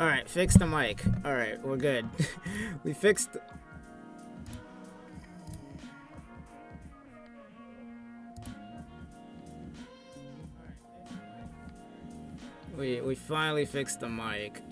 Alright, fix the mic. Alright, we're good. We fixed... We finally fixed the mic.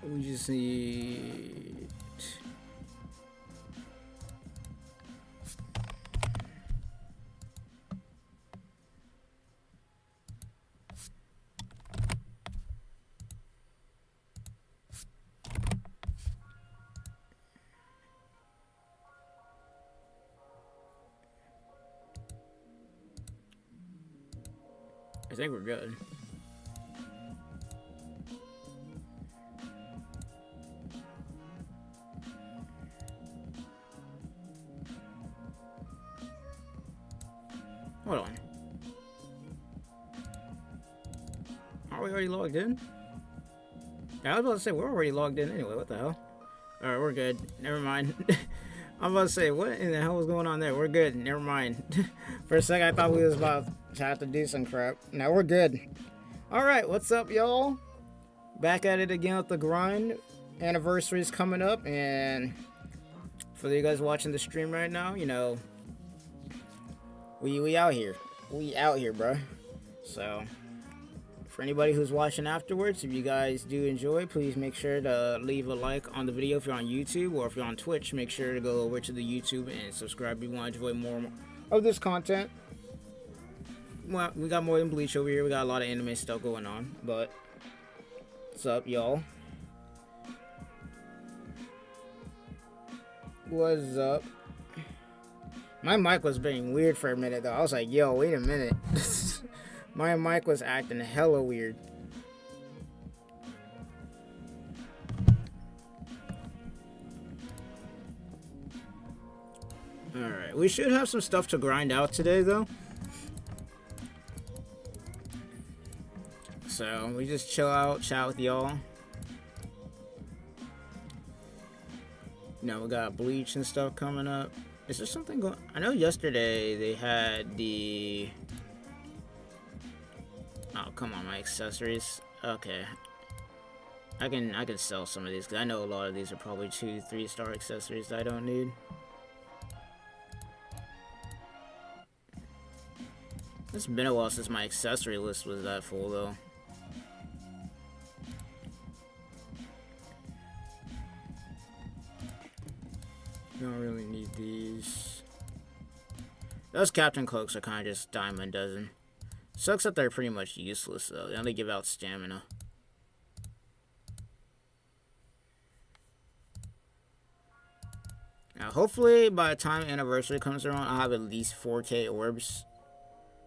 We just need... I think we're good. Hold on. Are we already logged in? Yeah, I was about to say, we're already logged in anyway. What the hell? Alright, we're good. Never mind. I'm about to say, what in the hell was going on there? We're good. Never mind. For a second, I thought we was about to have to do some crap. Now we're good. Alright, what's up, y'all? Back at it again with the grind. Anniversary's coming up, and for you guys watching the stream right now, you know, we out here. We out here, bro. So, for anybody who's watching afterwards, if you guys do enjoy, please make sure to leave a like on the video if you're on YouTube, or if you're on Twitch, make sure to go over to the YouTube and subscribe if you want to enjoy more of this content. Well, we got more than Bleach over here. We got a lot of anime stuff going on, but what's up, y'all? What's up? My mic was being weird for a minute, though. I was like, yo, wait a minute. My mic was acting hella weird. Alright, we should have some stuff to grind out today, though. So, we just chill out, chat with y'all. You know, we got Bleach and stuff coming up. Is there something going... I know yesterday they had the... Oh, come on, my accessories. Okay. I can sell some of these, because I know a lot of these are probably 2-3 star accessories that I don't need. It's been a while since my accessory list was that full, though. Don't really need these. Those Captain Cloaks are kind of just dime a dozen. Sucks that they're pretty much useless, though. They only give out stamina. Now, hopefully, by the time anniversary comes around, I'll have at least 4K orbs.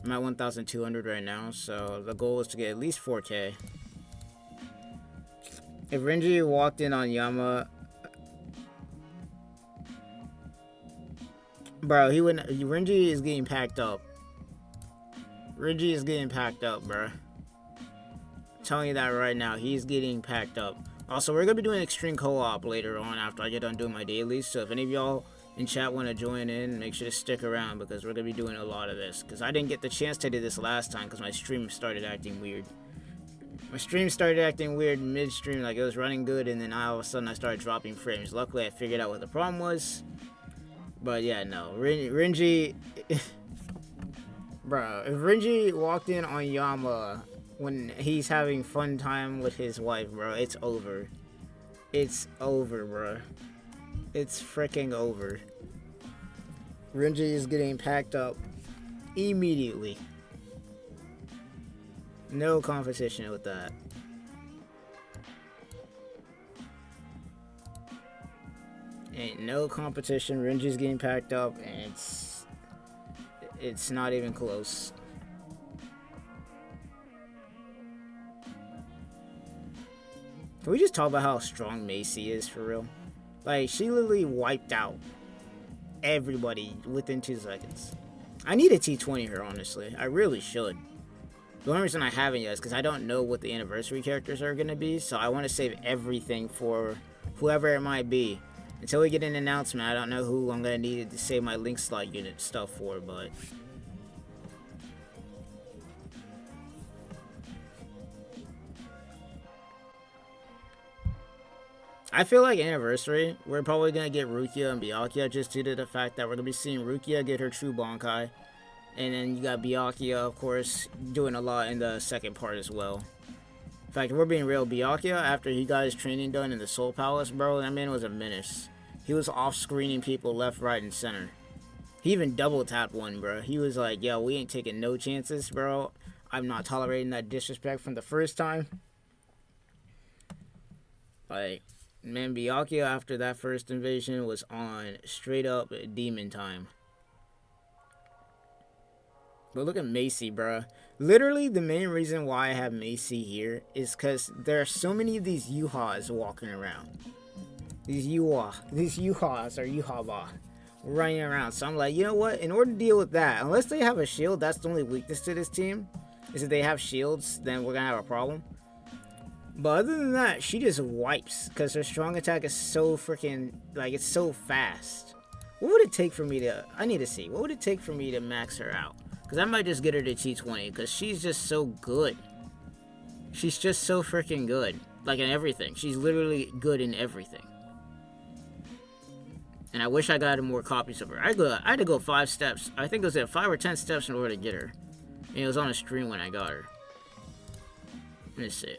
I'm at 1,200 right now, so the goal is to get at least 4K. If Renji walked in on Yama... Bro, he wouldn't... Renji is getting packed up. Renji is getting packed up, bro. I'm telling you that right now. He's getting packed up. Also, we're going to be doing extreme co-op later on after I get done doing my dailies. So if any of y'all in chat want to join in, make sure to stick around because we're going to be doing a lot of this. Because I didn't get the chance to do this last time because my stream started acting weird. My stream started acting weird mid-stream. Like, it was running good, and then all of a sudden I started dropping frames. Luckily, I figured out what the problem was. But yeah, no. Renji... Bro, if Renji walked in on Yama when he's having fun time with his wife, bro, it's over. It's over, bro. It's freaking over. Renji is getting packed up immediately. No competition with that. Ain't no competition. Renji's getting packed up, and it's not even close. Can we just talk about how strong Macy is for real? Like, she literally wiped out everybody within 2 seconds. I need a T20 her, honestly. I really should. The only reason I haven't yet is because I don't know what the anniversary characters are going to be, so I want to save everything for whoever it might be. Until we get an announcement, I don't know who I'm going to need to save my link slot unit stuff for, but... I feel like anniversary, we're probably going to get Rukia and Byakuya just due to the fact that we're going to be seeing Rukia get her true Bankai. And then you got Byakuya, of course, doing a lot in the second part as well. In fact, if we're being real, Byakuya, after he got his training done in the Soul Palace, bro, that man was a menace. He was off-screening people left, right, and center. He even double-tapped one, bro. He was like, yo, we ain't taking no chances, bro. I'm not tolerating that disrespect from the first time. Like... Man, Byakuya after that first invasion was on straight up demon time. But look at Macy, bruh. Literally, the main reason why I have Macy here is because there are so many of these Yuhas walking around. These Yuhas or Yuhaba running around. So I'm like, you know what? In order to deal with that, unless they have a shield, that's the only weakness to this team. Is if they have shields, then we're gonna have a problem. But other than that, she just wipes because her strong attack is so freaking, like, it's so fast. What would it take for me to, I need to see, what would it take for me to max her out? Because I might just get her to T20 because she's just so good. She's just so freaking good. Like, in everything. She's literally good in everything. And I wish I got more copies of her. I had to go 5 steps. I think it was at 5 or 10 steps in order to get her. And it was on a stream when I got her. Let me see.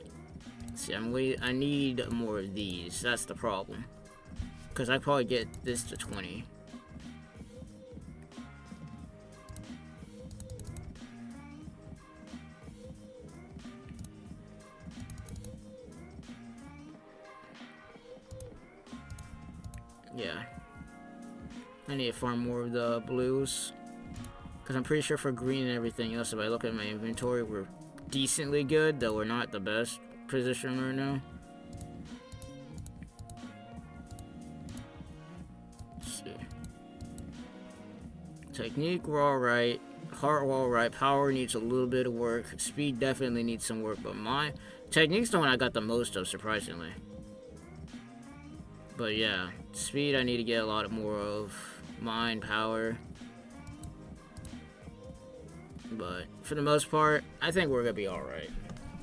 See, I need more of these. That's the problem. Because I probably get this to 20. Yeah. I need to farm more of the blues. Because I'm pretty sure for green and everything else, if I look at my inventory, we're decently good, though we're not the best position right now. Let's see. Technique, we're alright. Heart, we're alright. Power needs a little bit of work. Speed definitely needs some work, but my technique's the one I got the most of, surprisingly. But yeah, speed I need to get a lot more of. Mind, power. But for the most part, I think we're gonna be alright.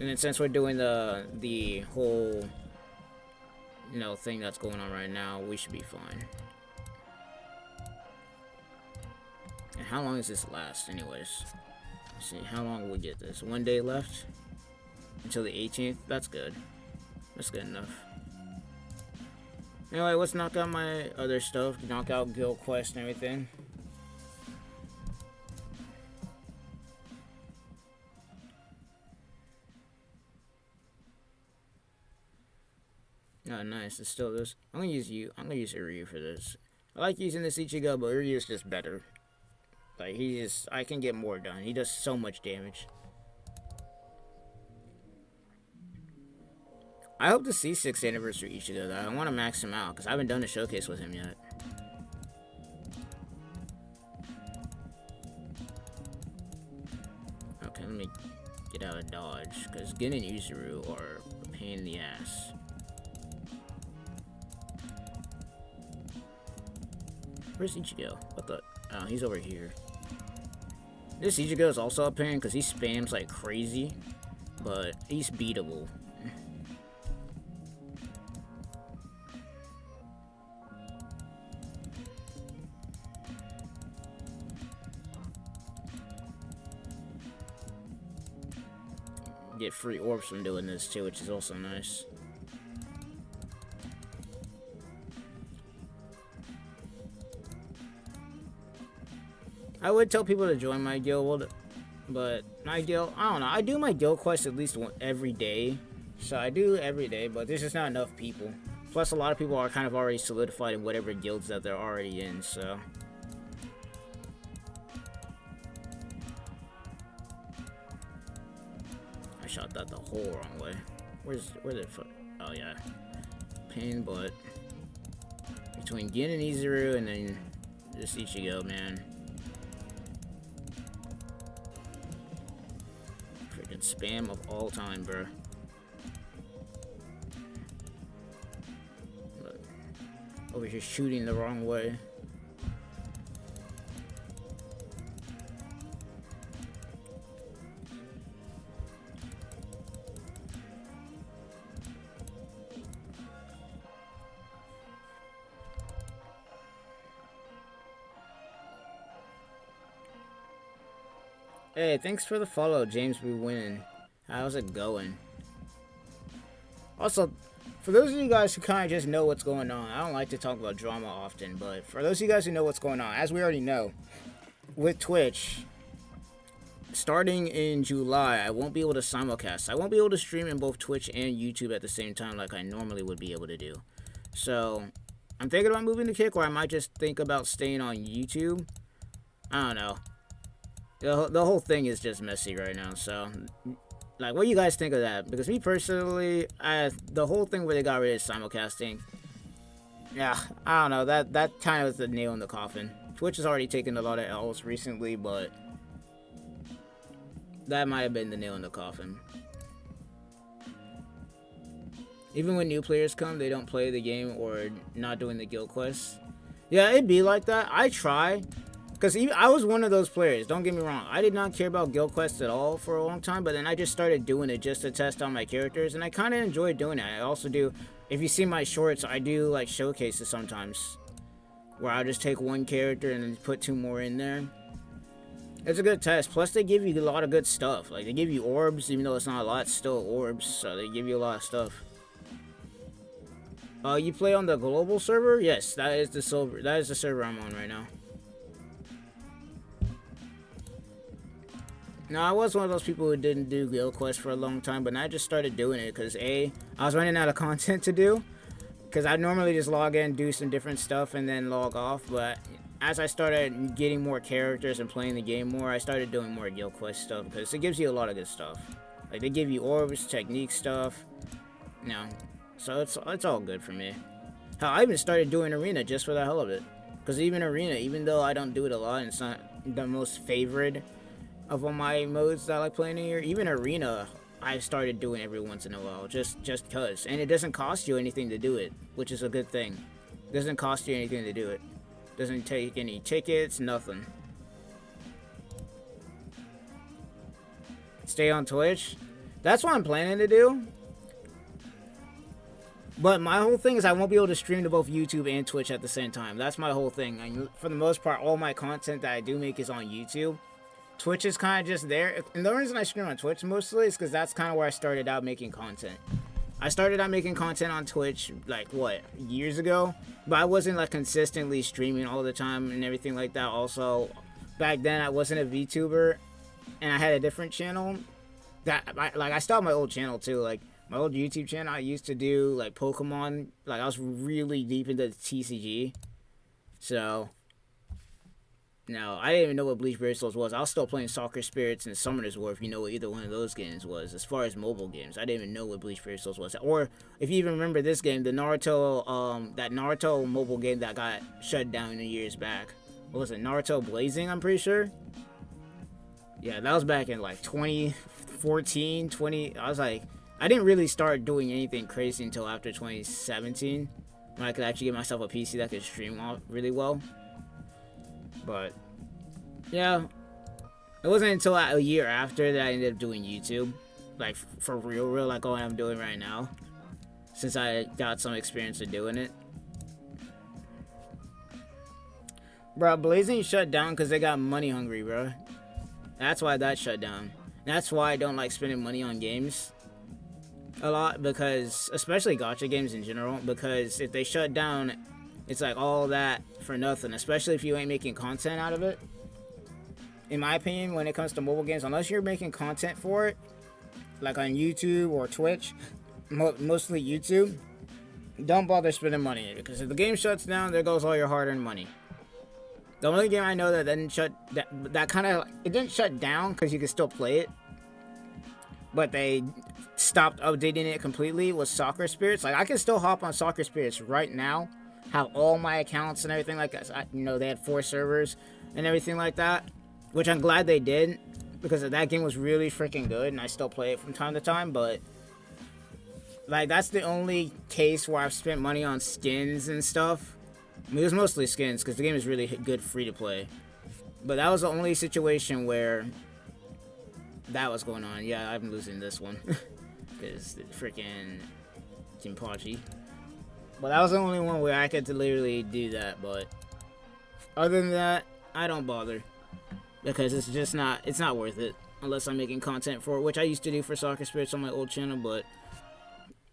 And then since we're doing the whole, you know, thing that's going on right now, we should be fine. And how long does this last, anyways? Let's see, how long will we get this? 1 day left? Until the 18th? That's good. That's good enough. Anyway, let's knock out my other stuff. Knock out guild quest and everything. Oh, nice. It's still this. I'm gonna use you. I'm gonna use Uryu for this. I like using this Ichigo, but Uryu is just better. Like, I can get more done. He does so much damage. I hope to see 6th anniversary Ichigo, though. I want to max him out, because I haven't done a showcase with him yet. Okay, let me get out of dodge, because Gin and Yuzuru are a pain in the ass. Where's Ichigo? What the? Oh, he's over here. This Ichigo is also a pain because he spams like crazy, but he's beatable. Get free orbs from doing this too, which is also nice. I would tell people to join my guild, but my guild, I don't know. I do my guild quest at least every day. So I do every day, but there's just not enough people. Plus, a lot of people are kind of already solidified in whatever guilds that they're already in, so. I shot that the whole wrong way. Where's the foot? Oh, yeah. Pain, but between Gin and Izuru and then just Ichigo, man. Freaking spam of all time, bro. Look, over here shooting the wrong way. Hey, thanks for the follow, James. We winning. How's it going? Also, for those of you guys who kind of just know what's going on, I don't like to talk about drama often, but for those of you guys who know what's going on, as we already know, with Twitch, starting in July, I won't be able to simulcast. I won't be able to stream in both Twitch and YouTube at the same time like I normally would be able to do. So, I'm thinking about moving to Kick, or I might just think about staying on YouTube. I don't know. The whole thing is just messy right now, so, like, what do you guys think of that? Because me personally, the whole thing where they got rid of simulcasting, yeah, I don't know, that kind of was the nail in the coffin. Twitch has already taken a lot of L's recently, but that might have been the nail in the coffin. Even when new players come, they don't play the game or not doing the guild quests. Yeah, it'd be like that. I try. Because I was one of those players, don't get me wrong. I did not care about guild quests at all for a long time, but then I just started doing it just to test out my characters, and I kind of enjoyed doing it. I also do, if you see my shorts, I do like showcases sometimes, where I'll just take one character and then put 2 more in there. It's a good test. Plus, they give you a lot of good stuff. Like, they give you orbs, even though it's not a lot, it's still orbs, so they give you a lot of stuff. You play on the global server? Yes, that is the server I'm on right now. No, I was one of those people who didn't do guild quests for a long time, but I just started doing it because I was running out of content to do. Because I normally just log in, do some different stuff, and then log off. But as I started getting more characters and playing the game more, I started doing more guild quest stuff because it gives you a lot of good stuff. Like, they give you orbs, technique stuff, you know. So it's all good for me. Hell, I even started doing arena just for the hell of it. Because even arena, even though I don't do it a lot, and it's not the most favorite of all my modes that I like playing in here, even arena I started doing every once in a while, just cause. And it doesn't cost you anything to do it, which is a good thing. It doesn't cost you anything to do it. Doesn't take any tickets, nothing. Stay on Twitch. That's what I'm planning to do. But my whole thing is I won't be able to stream to both YouTube and Twitch at the same time. That's my whole thing. And for the most part, all my content that I do make is on YouTube. Twitch is kind of just there. And the reason I stream on Twitch mostly is because that's kind of where I started out making content. I started out making content on Twitch, like, what, years ago? But I wasn't, like, consistently streaming all the time and everything like that. Also, back then, I wasn't a VTuber, and I had a different channel. I still have my old channel, too. Like, my old YouTube channel, I used to do, like, Pokemon. Like, I was really deep into TCG. So, no, I didn't even know what Bleach Brave Souls was. I was still playing Soccer Spirits and Summoner's War, if you know what either one of those games was. As far as mobile games, I didn't even know what Bleach Brave Souls was. Or, if you even remember this game, the Naruto, that Naruto mobile game that got shut down years back. What was it, Naruto Blazing, I'm pretty sure? Yeah, that was back in, like, 2014, I was like, I didn't really start doing anything crazy until after 2017, when I could actually get myself a PC that could stream really well. But, yeah, it wasn't until a year after that I ended up doing YouTube. Like, for real, like what I'm doing right now. Since I got some experience of doing it. Bro, Blazing shut down because they got money hungry, bro. That's why that shut down. That's why I don't like spending money on games a lot, because, especially gacha games in general, because if they shut down, it's like all that for nothing, especially if you ain't making content out of it. In my opinion, when it comes to mobile games, unless you're making content for it, like on YouTube or Twitch, mostly YouTube, don't bother spending money in it, because if the game shuts down, there goes all your hard-earned money. The only game I know that didn't shut that kind of, it didn't shut down because you could still play it, but they stopped updating it completely, was Soccer Spirits. Like, I can still hop on Soccer Spirits right now, have all my accounts and everything like that. You know, they had 4 servers and everything like that, which I'm glad they did, because that game was really freaking good, and I still play it from time to time. But like, that's the only case where I've spent money on skins and stuff. I mean, it was mostly skins, because the game is really good free to play. But that was the only situation where that was going on. Yeah, I'm losing this one. Because the freaking Jinpachi. But that was the only one where I could literally do that. But other than that, I don't bother. Because it's just not, it's not worth it. Unless I'm making content for it, which I used to do for Soccer Spirits on my old channel. But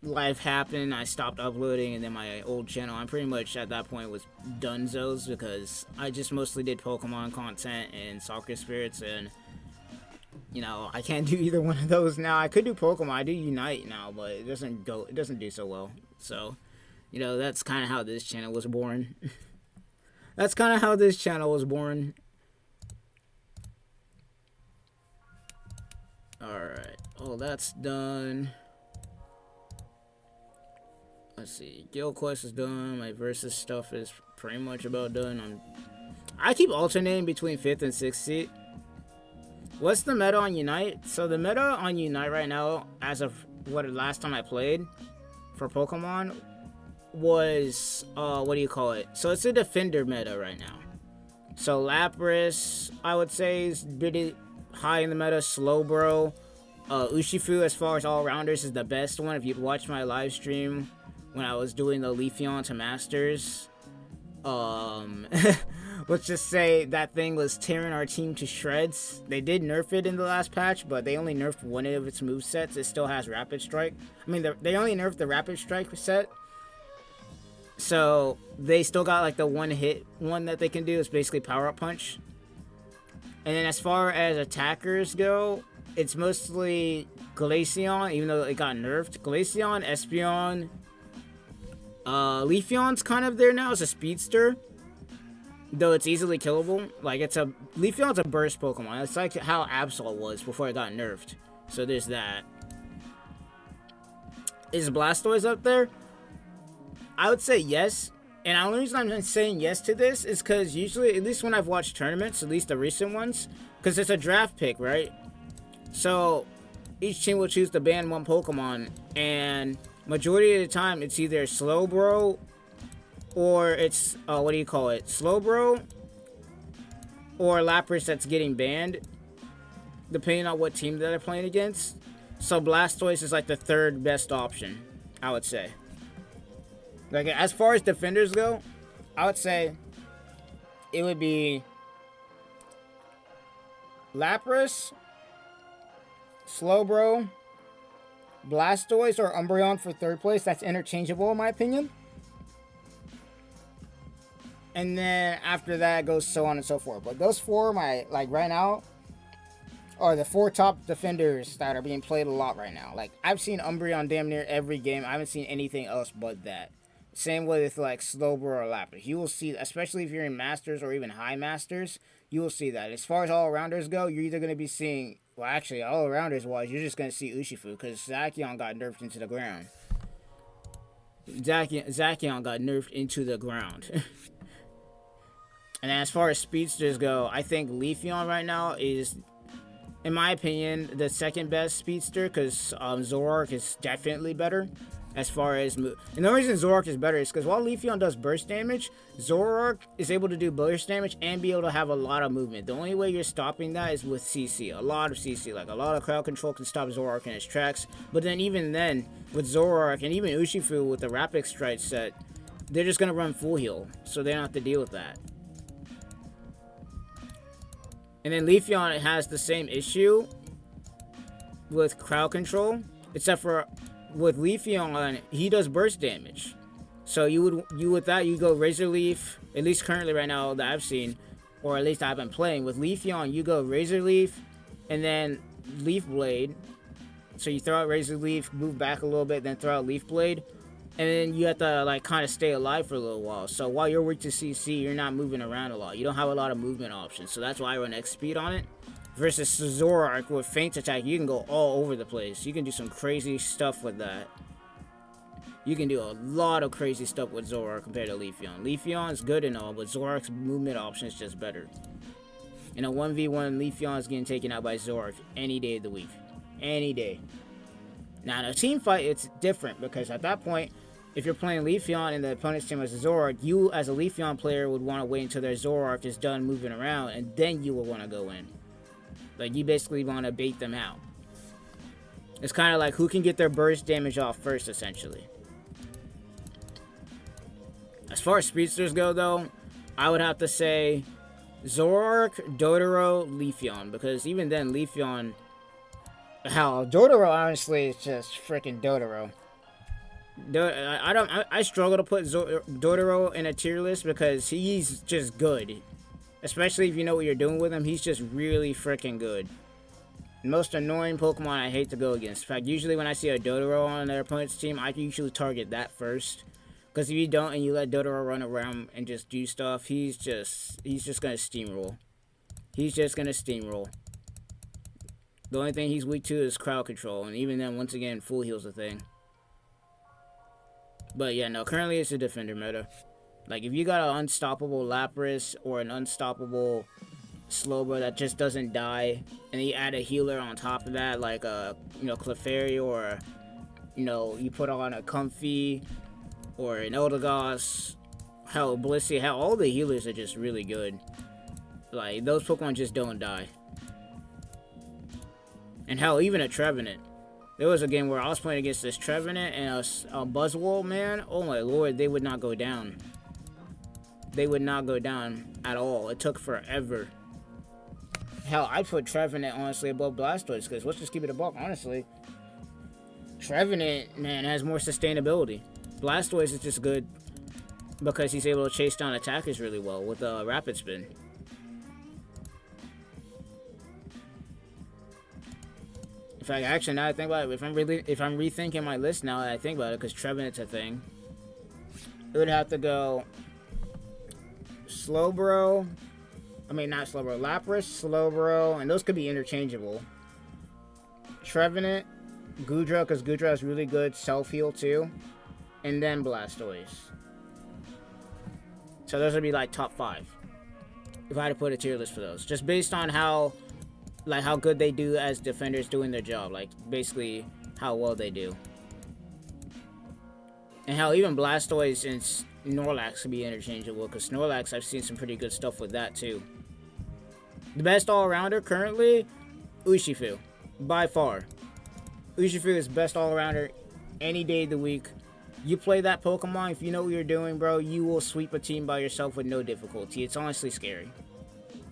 life happened, I stopped uploading, and then my old channel, I'm pretty much at that point was donezo's, because I just mostly did Pokemon content and Soccer Spirits, and you know, I can't do either one of those now. I could do Pokemon, I do Unite now, but it doesn't do so well. So, you know, that's kind of how this channel was born. That's kind of how this channel was born. Alright, oh, that's done. Let's see, Guild Quest is done, my Versus stuff is pretty much about done. I keep alternating between 5th and 6th seat. What's the meta on Unite? So the meta on Unite right now, as of last time I played for Pokemon, was, what do you call it? So it's a defender meta right now. So Lapras, I would say, is pretty high in the meta. Slowbro. Urshifu, as far as all-rounders, is the best one. If you'd watch my live stream when I was doing the Leafeon to Masters, let's just say that thing was tearing our team to shreds. They did nerf it in the last patch, but they only nerfed one of its movesets. It still has Rapid Strike. I mean, they only nerfed the Rapid Strike set, so they still got like the one-hit one that they can do. Is basically Power-Up Punch. And then as far as attackers go, it's mostly Glaceon, even though it got nerfed. Glaceon, Espeon, Leafeon's kind of there now as a speedster, though it's easily killable. Like, Leafeon's a burst Pokemon. It's like how Absol was before it got nerfed. So there's that. Is Blastoise up there? I would say yes. And the only reason I'm saying yes to this is because usually, at least when I've watched tournaments, at least the recent ones, because it's a draft pick, right? So each team will choose to ban one Pokemon, and majority of the time it's either Slowbro or it's what do you call it? Slowbro or Lapras that's getting banned, depending on what team that they're playing against. So Blastoise is like the third best option, I would say. Like, as far as defenders go, I would say it would be Lapras, Slowbro, Blastoise, or Umbreon for third place. That's interchangeable in my opinion. And then after that goes so on and so forth. But those four, like right now, are the 4 top defenders that are being played a lot right now. Like, I've seen Umbreon damn near every game. I haven't seen anything else but that. Same with like Slowbro or Lapras. You will see, especially if you're in Masters or even High Masters, you will see that. As far as all-rounders go, you're either going to be seeing, well, actually, all-rounders wise, you're just going to see Urshifu, because Zacian got nerfed into the ground. Zacian got nerfed into the ground. And as far as speedsters go, I think Leafeon right now is, in my opinion, the second best speedster, because Zoroark is definitely better. As far as and the reason Zoroark is better is because while Leafeon does burst damage, Zoroark is able to do burst damage and be able to have a lot of movement. The only way you're stopping that is with CC. A lot of CC, like a lot of crowd control can stop Zoroark in its tracks. But then even then, with Zoroark and even Urshifu with the Rapid Strike set, they're just going to run full heal. So they don't have to deal with that. And then Leafeon has the same issue with crowd control, except for with Leafeon, he does burst damage. So you go Razor Leaf, at least currently right now that I've seen, or at least I've been playing. With Leafeon, you go Razor Leaf, and then Leaf Blade. So you throw out Razor Leaf, move back a little bit, then throw out Leaf Blade. And then you have to like kind of stay alive for a little while. So while you're weak to CC, you're not moving around a lot. You don't have a lot of movement options. So that's why I run X speed on it. Versus Zoroark with feint attack, you can go all over the place. You can do some crazy stuff with that. You can do a lot of crazy stuff with Zoroark compared to Leafeon. Leafeon is good and all, but Zoroark's movement option is just better. In a 1v1, Leafeon is getting taken out by Zoroark any day of the week. Any day. Now, in a team fight, it's different because at that point, if you're playing Leafeon and the opponent's team is a Zoroark, you as a Leafeon player would want to wait until their Zoroark is done moving around, and then you will want to go in. Like, you basically want to bait them out. It's kind of like who can get their burst damage off first, essentially. As far as speedsters go, though, I would have to say Zoroark, Dodoro, Leafeon. Because even then, Leafeon... Hell, Dodoro, honestly, is just freaking Dodoro. I struggle to put Dodoro in a tier list because he's just good. Especially if you know what you're doing with him, he's just really freaking good. Most annoying Pokemon I hate to go against. In fact, usually when I see a Dodoro on their opponent's team, I usually target that first. Because if you don't and you let Dodoro run around and just do stuff, he's just gonna steamroll. He's just gonna steamroll. The only thing he's weak to is crowd control, and even then, once again, full heal's a thing. But yeah, no, currently it's a defender meta. Like, if you got an unstoppable Lapras or an unstoppable Slowbro that just doesn't die, and you add a healer on top of that, like a, Clefairy, or, you put on a Comfy, or an Eldegoss, hell, Blissey, hell, all the healers are just really good. Like, those Pokemon just don't die. And hell, even a Trevenant. There was a game where I was playing against this Trevenant and a Buzzwole, man. Oh my lord, they would not go down. They would not go down at all. It took forever. Hell, I'd put Trevenant, honestly, above Blastoise, because let's just keep it a buck, honestly. Trevenant, man, has more sustainability. Blastoise is just good because he's able to chase down attackers really well with Rapid Spin. In fact, actually, now I think about it, if I'm rethinking my list now that I think about it, because Trevenant's a thing, it would have to go Slowbro. I mean, not Slowbro. Lapras, Slowbro, and those could be interchangeable. Trevenant, Goodra, because Goodra has really good self-heal too, and then Blastoise. So those would be like top 5. If I had to put a tier list for those, just based on how good they do as defenders doing their job, like basically how well they do. And how even Blastoise and Snorlax can be interchangeable, because Snorlax, I've seen some pretty good stuff with that too. The best all-rounder currently, Urshifu, by far. Urshifu is best all-rounder any day of the week. You play that Pokemon, if you know what you're doing, bro, you will sweep a team by yourself with no difficulty. It's honestly scary.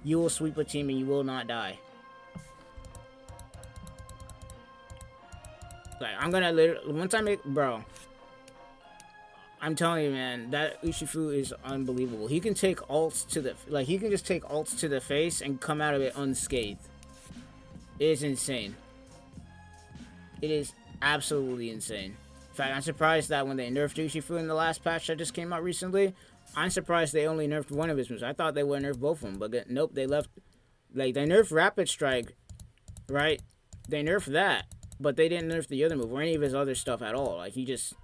You will sweep a team and you will not die. Like, I'm gonna literally, once I make, bro, I'm telling you, man, that Urshifu is unbelievable. He can take ults to the, like, he can just take ults to the face and come out of it unscathed. It is insane. It is absolutely insane. In fact, I'm surprised that when they nerfed Urshifu in the last patch that just came out recently, I'm surprised they only nerfed one of his moves. I thought they would nerf both of them, but nope, they left, like, they nerfed Rapid Strike, right? They nerfed that, but they didn't nerf the other move or any of his other stuff at all. Like, they just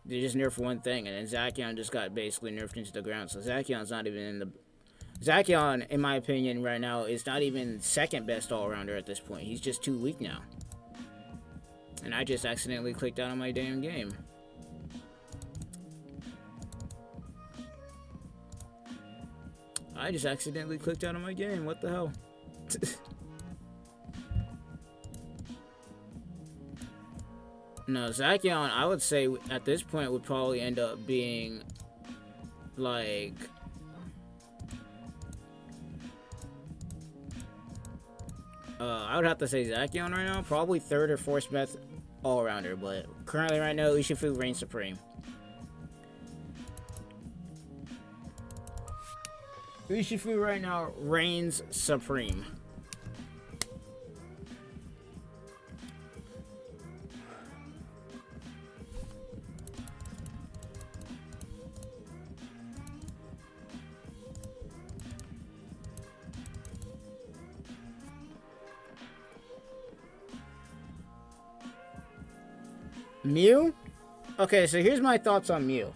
nerfed one thing, and then Zacian just got basically nerfed into the ground. So Zacian's not even in the... Zacian, in my opinion, right now, is not even second best all-rounder at this point. He's just too weak now. And I just accidentally clicked out on my damn game. I just accidentally clicked out on my game. What the hell? No, Zacian, I would say at this point would probably end up being like... I would have to say Zacian right now. Probably third or fourth best all-rounder, but currently right now, Urshifu reigns supreme. Urshifu right now reigns supreme. Mew? Okay, so here's my thoughts on Mew.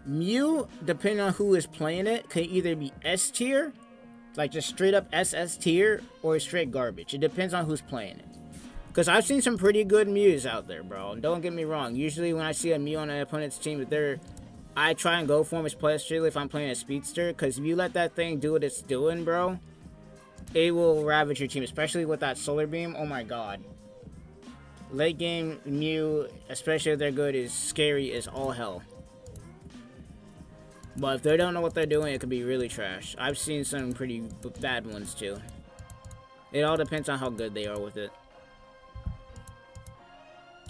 Mew, depending on who is playing it, could either be S tier, like just straight up SS tier, or straight garbage. It depends on who's playing it. Because I've seen some pretty good Mews out there, bro. Don't get me wrong. Usually when I see a Mew on an opponent's team, I try and go for him, especially if I'm playing a speedster. Because if you let that thing do what it's doing, bro, it will ravage your team, especially with that solar beam. Oh my god. Late game Mew, especially if they're good, is scary as all hell. But if they don't know what they're doing, it could be really trash. I've seen some pretty bad ones too. It all depends on how good they are with it.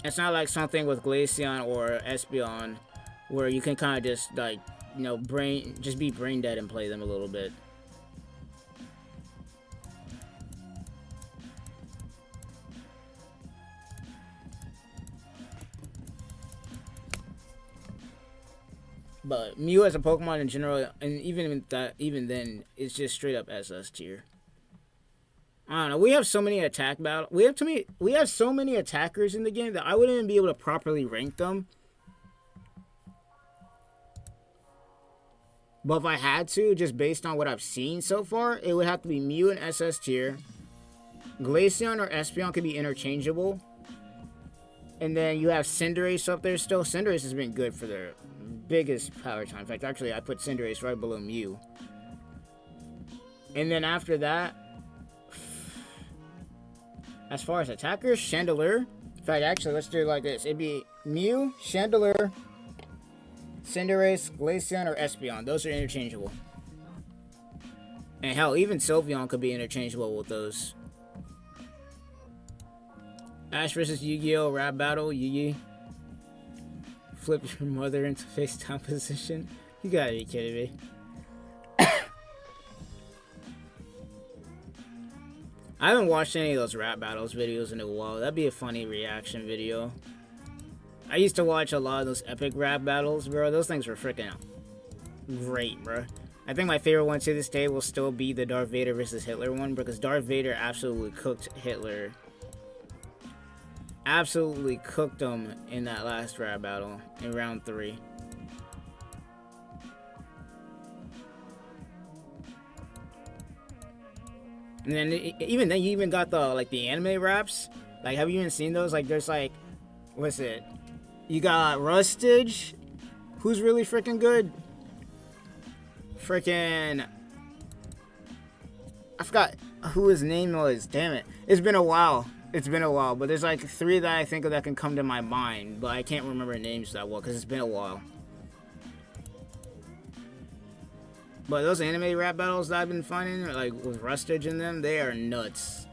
It's not like something with Glaceon or Espeon where you can kind of just, like, you know, be brain dead and play them a little bit. But Mew as a Pokemon in general, and even then, it's just straight up SS tier. I don't know. We have so many we have so many attackers in the game that I wouldn't even be able to properly rank them. But if I had to, just based on what I've seen so far, it would have to be Mew in SS tier. Glaceon or Espeon could be interchangeable. And then you have Cinderace up there still. Cinderace has been good for their biggest power time. In fact, actually, I put Cinderace right below Mew. And then after that, as far as attackers, Chandelure. In fact, actually, let's do it like this. It'd be Mew, Chandelure, Cinderace, Glaceon, or Espeon. Those are interchangeable. And hell, even Sylveon could be interchangeable with those. Ash versus Yu-Gi-Oh! Rap battle, Yu-Gi. Flip your mother into face-down position. You gotta be kidding me. I haven't watched any of those rap battles videos in a while. That'd be a funny reaction video. I used to watch a lot of those epic rap battles, bro. Those things were freaking great, bro. I think my favorite one to this day will still be the Darth Vader versus Hitler one, because Darth Vader absolutely cooked Hitler. Absolutely cooked him in that last rap battle in round 3. And then even then, you even got the anime raps. Like, have you even seen those? Like, there's like, what's it? You got Rustage, who's really freaking good. Freaking, I forgot who his name was. Damn it! It's been a while. It's been a while. But there's like 3 that I think of that can come to my mind, but I can't remember names that well because it's been a while. But those anime rap battles that I've been finding, like with Rustage in them, they are nuts.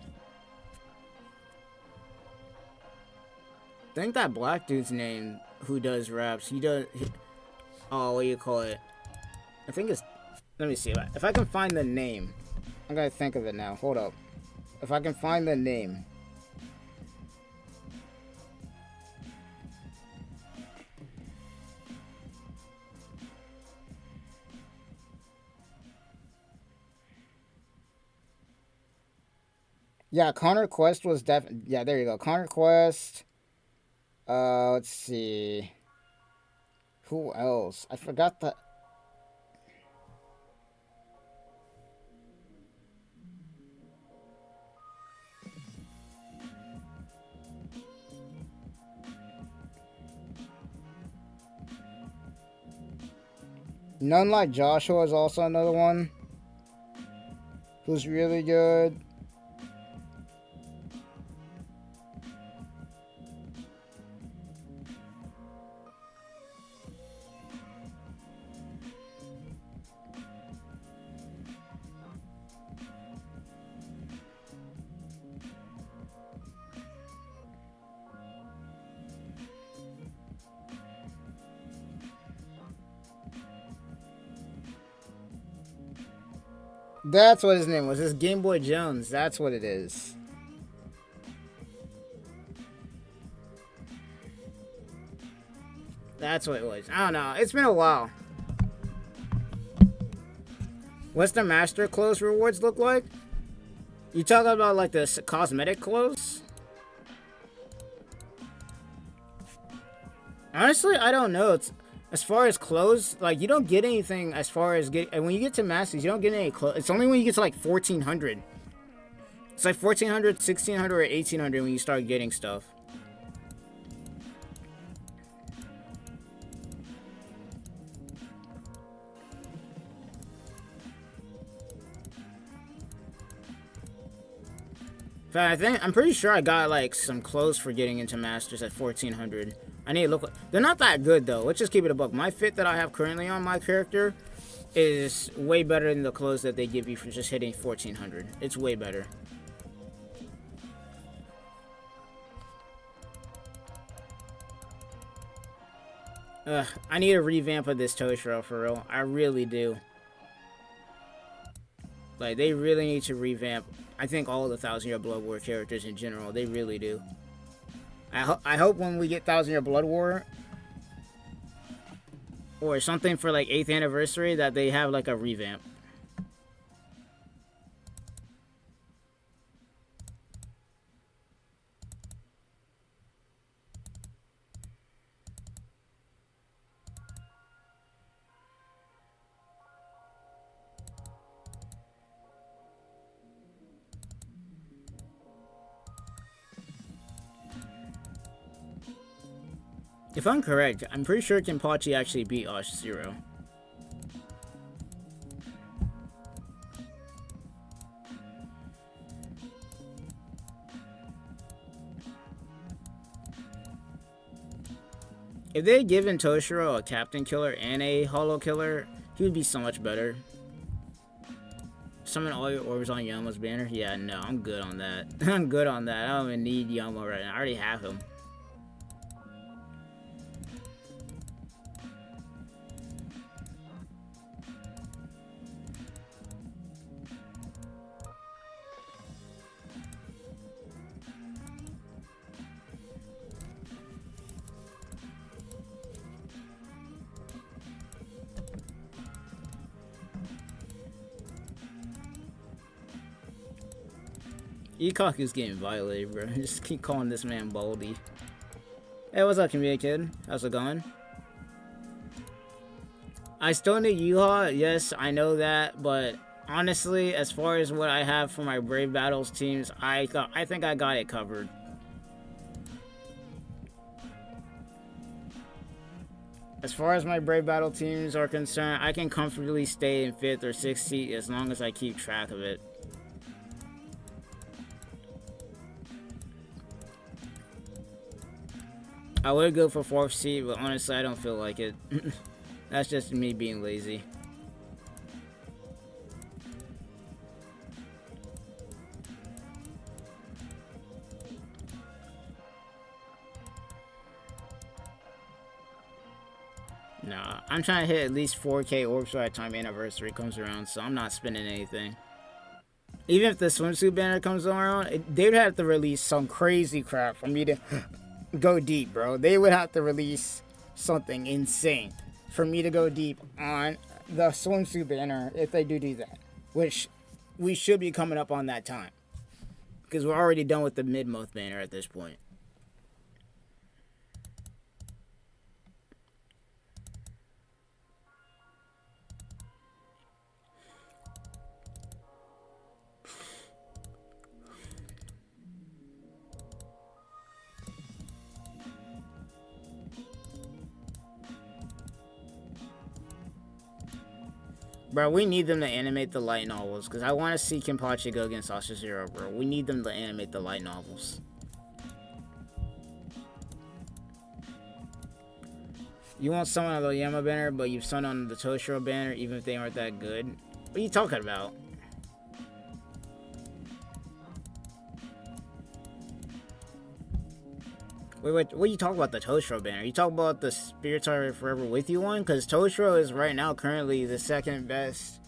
I think that black dude's name who does raps, oh, what do you call it? I think it's, let me see, if I can find the name. I'm gonna think of it now, hold up. If I can find the name. Yeah, Connor Quest was yeah, there you go. Connor Quest. Let's see. Who else? I forgot the... None Like Joshua is also another one who's really good. That's what his name was. It's Game Boy Jones. That's what it is. That's what it was. I don't know. It's been a while. What's the Master Clothes rewards look like? You talking about like the cosmetic clothes? Honestly, I don't know. It's as far as clothes, like you don't get anything as far as and when you get to masters, you don't get any clothes. It's only when you get to like 1400. It's like 1400, 1600, or 1800 when you start getting stuff. In fact, I'm pretty sure I got like some clothes for getting into masters at 1400. I need to look. They're not that good though. Let's just keep it a buck. My fit that I have currently on my character is way better than the clothes that they give you for just hitting 1400. It's way better. I need a revamp of this Toshiro for real. I really do. Like, they really need to revamp, I think, all the 1000-Year Blood War characters in general. They really do. I hope when we get 1000-Year Blood War or something for, like, 8th anniversary that they have, like, a revamp. If I'm correct, I'm pretty sure Kenpachi actually beat Osh-Zero. If they had given Toshiro a Captain Killer and a Hollow Killer, he would be so much better. Summon all your orbs on Yama's banner? Yeah, no, I'm good on that. I'm good on that. I don't even need Yama right now. I already have him. Ikaku's getting violated, bro. Just keep calling this man Baldy. Hey, what's up, community kid? How's it going? I still need Yuha, yes, I know that, but honestly, as far as what I have for my Brave Battles teams, I think I got it covered. As far as my Brave Battle teams are concerned, I can comfortably stay in 5th or 6th seat as long as I keep track of it. I would go for 4th seat, but honestly, I don't feel like it. That's just me being lazy. Nah, I'm trying to hit at least 4K orbs by the time anniversary comes around, so I'm not spending anything. Even if the swimsuit banner comes around, they'd have to release some crazy crap for me to go deep, bro. They would have to release something insane for me to go deep on the swimsuit banner if they do that, which we should be coming up on that time because we're already done with the mid-month banner at this point. Bro, we need them to animate the light novels, because I want to see Kenpachi go against Osh-Zero, bro. We need them to animate the light novels. You won't summon on the Yama banner, but you've summoned on the Toshiro banner, even if they aren't that good. What are you talking about? Wait, what are you talking about the Toshiro banner? You talking about the Spirits Are Forever With You one? Because Toshiro is right now currently the 2nd best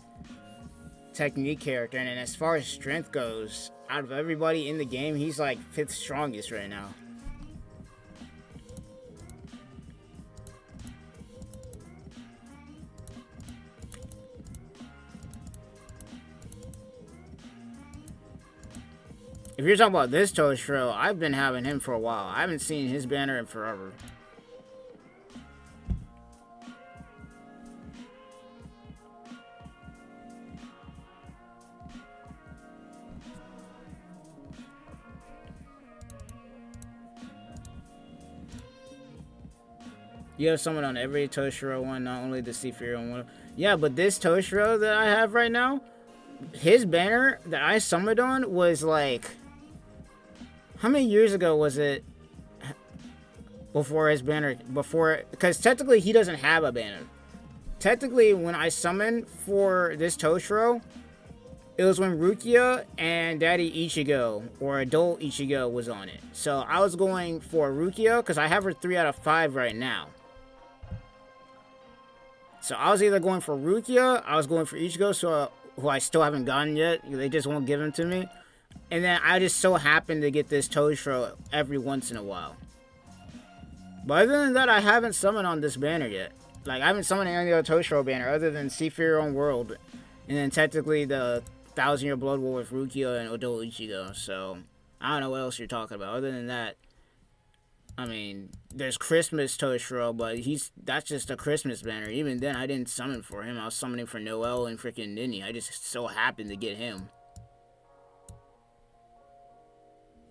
technique character, and as far as strength goes, out of everybody in the game, he's like 5th strongest right now. If you're talking about this Toshiro, I've been having him for a while. I haven't seen his banner in forever. You have someone on every Toshiro one, not only the Seafarer one. Yeah, but this Toshiro that I have right now, his banner that I summoned on was like... How many years ago was it? Before his banner... Because technically he doesn't have a banner. Technically, when I summoned for this Toshiro, it was when Rukia and Daddy Ichigo, or Adult Ichigo, was on it. So I was going for Rukia, because I have her 3 out of 5 right now. So I was either going for Rukia, I was going for Ichigo, so, who I still haven't gotten yet. They just won't give him to me. And then I just so happened to get this Toshiro every once in a while. But other than that, I haven't summoned on this banner yet. Like, I haven't summoned any other Toshiro banner other than Seafarer World. And then technically the 1,000-Year Blood War with Rukia and Adult Ichigo. So, I don't know what else you're talking about. Other than that, I mean, there's Christmas Toshiro, but that's just a Christmas banner. Even then, I didn't summon for him. I was summoning for Noel and freaking Nini. I just so happened to get him.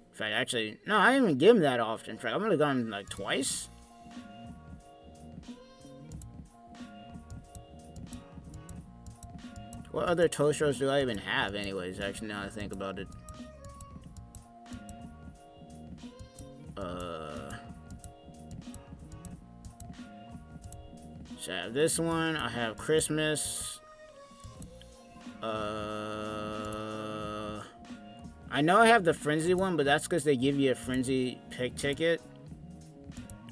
In fact, actually, no, I didn't even give him that often. In fact, I've only gotten him like twice. What other Toshiros do I even have anyways, actually, now I think about it. So I have this one, I have Christmas. I know I have the Frenzy one, but that's because they give you a Frenzy pick ticket.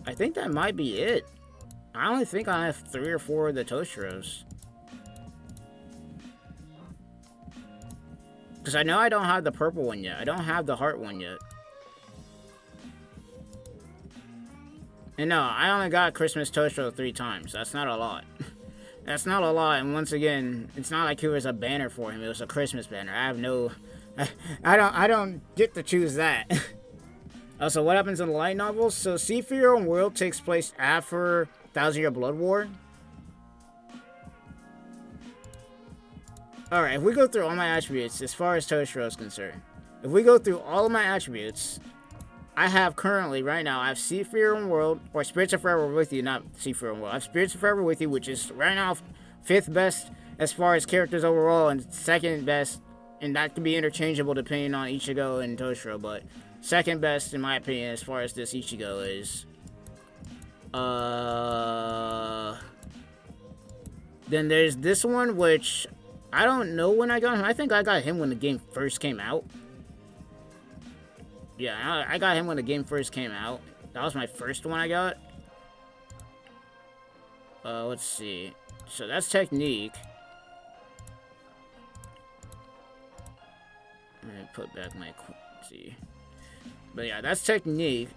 I think that might be it. I only think I have 3 or 4 of the Toshiros. Because I know I don't have the purple one yet. I don't have the heart one yet. And no, I only got Christmas Toshiro 3 times. That's not a lot. That's not a lot. And once again, it's not like it was a banner for him. It was a Christmas banner. I have no... I don't get to choose that. Also, what happens in the light novels? So, Seafarer World takes place after 1,000-Year Blood War. Alright, if we go through all my attributes, as far as Toshiro is concerned, if we go through all of my attributes, I have currently, right now, I have Seafarer World, or Spirits of Forever with You, not Seafarer World. I have Spirits of Forever with You, which is right now 5th best as far as characters overall, and 2nd best, and that can be interchangeable depending on Ichigo and Toshiro, but 2nd best, in my opinion, as far as this Ichigo is. Then there's this one, which... I don't know when I got him. I think I got him when the game first came out. Yeah, I got him when the game first came out. That was my first one I got. Let's see. So that's Technique. I'm gonna put back my... Let's see. But yeah, that's Technique.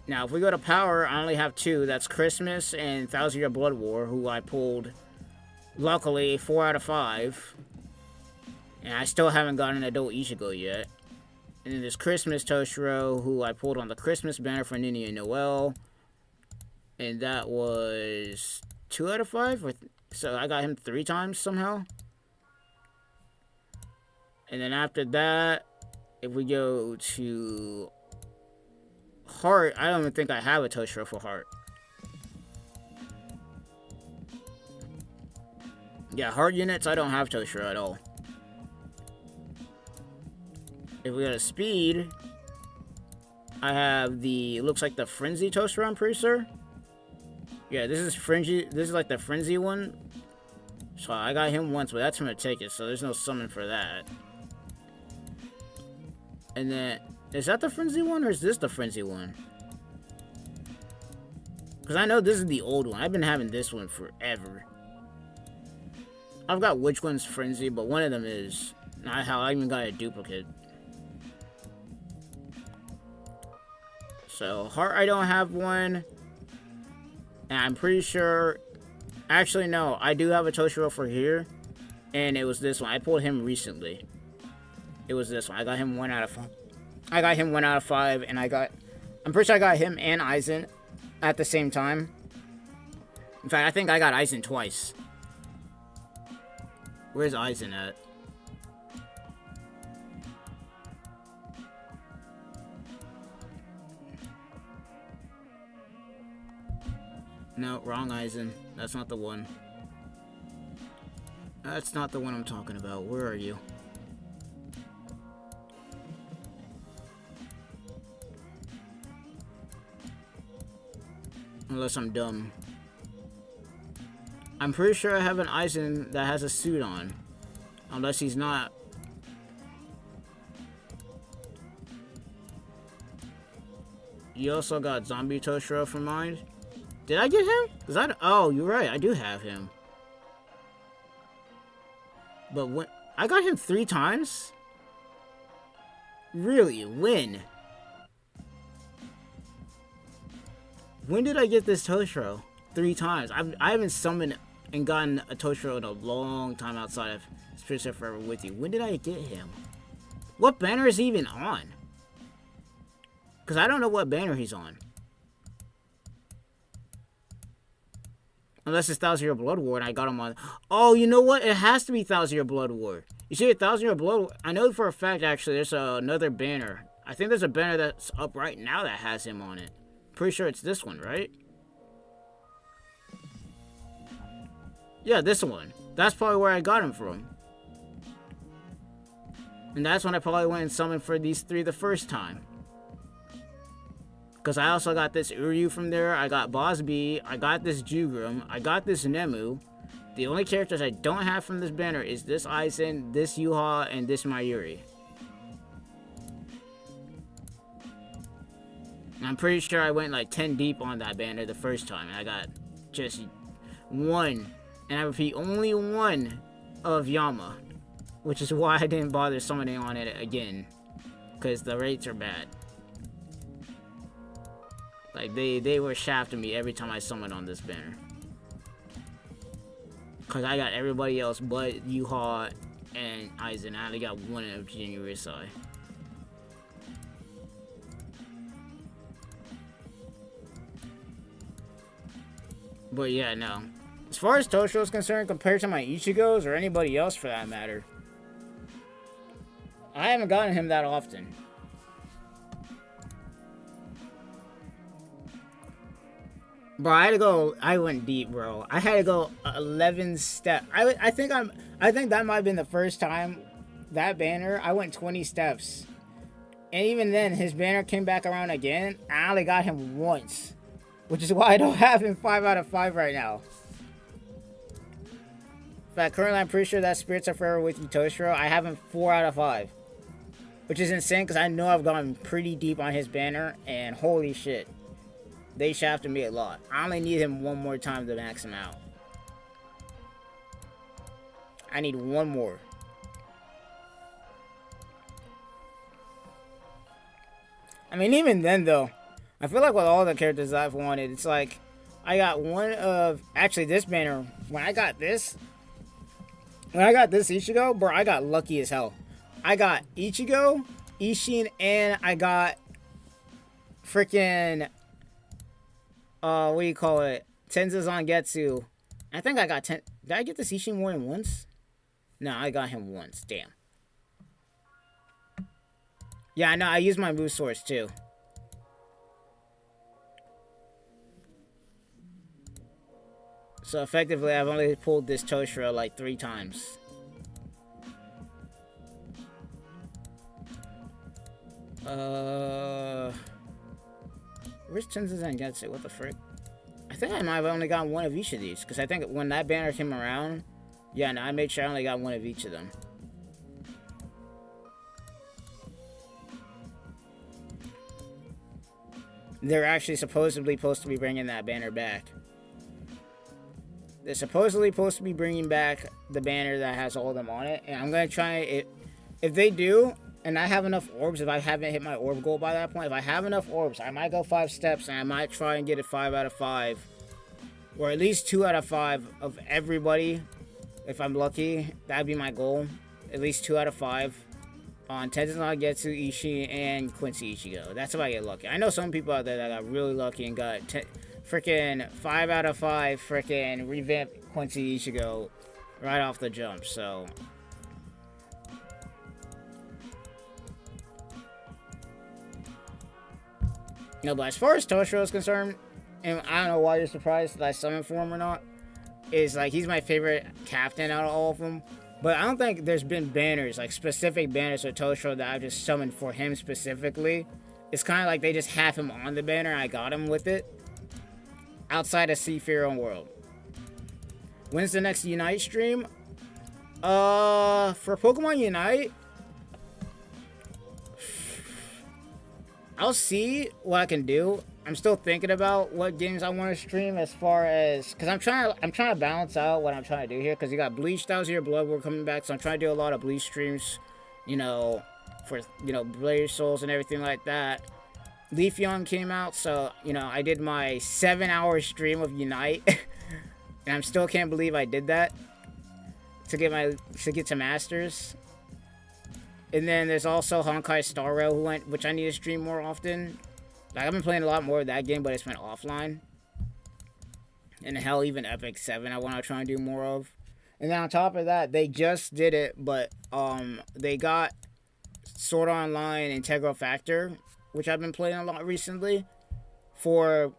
Now, if we go to Power, I only have 2. That's Christmas and 1,000-Year Blood War, who I pulled... Luckily, 4 out of 5. And I still haven't gotten an Adult Ichigo yet. And then there's Christmas Toshiro, who I pulled on the Christmas banner for Nini and Noel. And that was 2 out of 5. So I got him 3 times somehow. And then after that, if we go to Heart, I don't even think I have a Toshiro for Heart. Yeah, Heart units, I don't have Toshiro at all. If we go to Speed, I have the... Looks like the Frenzy Toshiro, I'm pretty sure. Yeah, this is Frenzy. This is like the Frenzy one. So I got him once, but that's from a ticket, so there's no summon for that. And then... Is that the Frenzy one, or is this the Frenzy one? Because I know this is the old one. I've been having this one forever. I've got which one's Frenzy, but one of them is. Not how I even got a duplicate. So, Heart, I don't have one. And I'm pretty sure... Actually, no. I do have a Toshiro for here. And it was this one. I pulled him recently. It was this one. I got him 1 out of 5. I got him 1 out of 5, and I got... I'm pretty sure I got him and Aizen at the same time. In fact, I think I got Aizen twice. Where's Aizen at? No, wrong Aizen. That's not the one. That's not the one I'm talking about. Where are you? Unless I'm dumb. I'm pretty sure I have an Aizen that has a suit on. Unless he's not. You also got Zombie Toshiro from mine. Did I get him? Oh, you're right. I do have him. But when I got him 3 times? Really? When? When did I get this Toshiro? 3 times. I haven't summoned and gotten a Toshiro in a long time outside of Spirits of Forever with you. When did I get him? What banner is he even on? Because I don't know what banner he's on. Unless it's 1,000-Year Blood War and I got him on... Oh, you know what? It has to be 1,000-Year Blood War. You see, 1,000-Year Blood War... I know for a fact, actually, there's another banner. I think there's a banner that's up right now that has him on it. Pretty sure it's this one, right? Yeah, this one. That's probably where I got him from. And that's when I probably went and summoned for these 3 the first time. Because I also got this Uryu from there. I got Boss B. I got this Jugrim. I got this Nemu. The only characters I don't have from this banner is this Aizen, this Yuha, and this Mayuri. I'm pretty sure I went like 10 deep on that banner the first time. And I got just 1. And I repeat, only 1 of Yama. Which is why I didn't bother summoning on it again. Because the rates are bad. Like, they were shafting me every time I summoned on this banner. Because I got everybody else but Yuha and Aizen. I only got 1 of Jinyu Risai. But yeah, no. As far as Toshiro is concerned, compared to my Ichigos or anybody else for that matter, I haven't gotten him that often. Bro, I went deep, bro. I had to go 11 steps. I think that might have been the first time that banner, I went 20 steps. And even then, his banner came back around again. I only got him once. Which is why I don't have him 5 out of 5 right now. In fact, currently I'm pretty sure that Spirits of Forever with you Toshiro, I have him 4 out of 5. Which is insane because I know I've gone pretty deep on his banner. And holy shit. They shafted me a lot. I only need him 1 more time to max him out. I need 1 more. I mean, even then, though, I feel like with all the characters I've wanted, it's like, I got 1 of... Actually, this banner, when I got this Ichigo, bro, I got lucky as hell. I got Ichigo, Ishin, and I got freaking... what do you call it? Tenza Zangetsu. I think I got 10. Did I get this Ishin more than once? No, I got him once. Damn. Yeah, I know. I used my move source too. So effectively, I've only pulled this Toshiro like 3 times. Where's Tenza Zangetsu? What the frick? I think I might have only got 1 of each of these. Because I think when that banner came around... Yeah, no, I made sure I only got 1 of each of them. They're actually supposedly supposed to be bringing that banner back. They're supposedly supposed to be bringing back the banner that has all of them on it. And I'm going to try it. If they do... And I have enough orbs, if I haven't hit my orb goal by that point, if I have enough orbs, I might go 5 steps and I might try and get a 5 out of 5. Or at least 2 out of 5 of everybody. If I'm lucky, that'd be my goal. At least 2 out of 5 on Tenza Zangetsu, Ishii, and Quincy Ichigo. That's if I get lucky. I know some people out there that got really lucky and got freaking 5 out of 5 freaking revamped Quincy Ichigo right off the jump, so... No, but as far as Toshiro is concerned, and I don't know why you're surprised that I summoned for him or not, is like he's my favorite captain out of all of them. But I don't think there's been banners, like specific banners or Tosho that I've just summoned for him specifically. It's kind of like they just have him on the banner and I got him with it. Outside of Seafarer World. When's the next Unite stream? For Pokemon Unite, I'll see what I can do. I'm still thinking about what games I want to stream as far as, because I'm trying to balance out what I'm trying to do here, because you got Bleach, that was your Blood War coming back, so I'm trying to do a lot of Bleach streams, you know, for, you know, Blaze Souls and everything like that. Leafeon came out, so, you know, I did my 7-hour stream of Unite, and I still can't believe I did that to get to Masters. And then there's also Honkai Star Rail, which I need to stream more often. Like, I've been playing a lot more of that game, but it's been offline. And hell, even Epic 7 I want to try and do more of. And then on top of that, they just did it, but they got Sword Art Online Integral Factor, which I've been playing a lot recently, for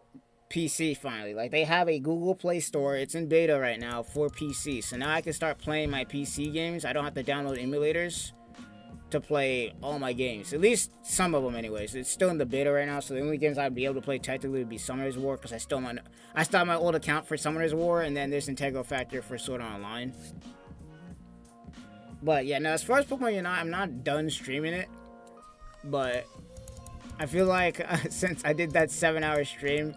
PC finally. Like, they have a Google Play Store. It's in beta right now for PC. So now I can start playing my PC games. I don't have to download emulators to play all my games, at least some of them anyways. It's still in the beta right now, so the only games I'd be able to play technically would be Summoner's War, because I still have my old account for Summoner's War, and then there's Integral Factor for Sword Art Online. But yeah, now as far as Pokemon Unite, I'm not done streaming it, but I feel like since I did that 7-hour stream,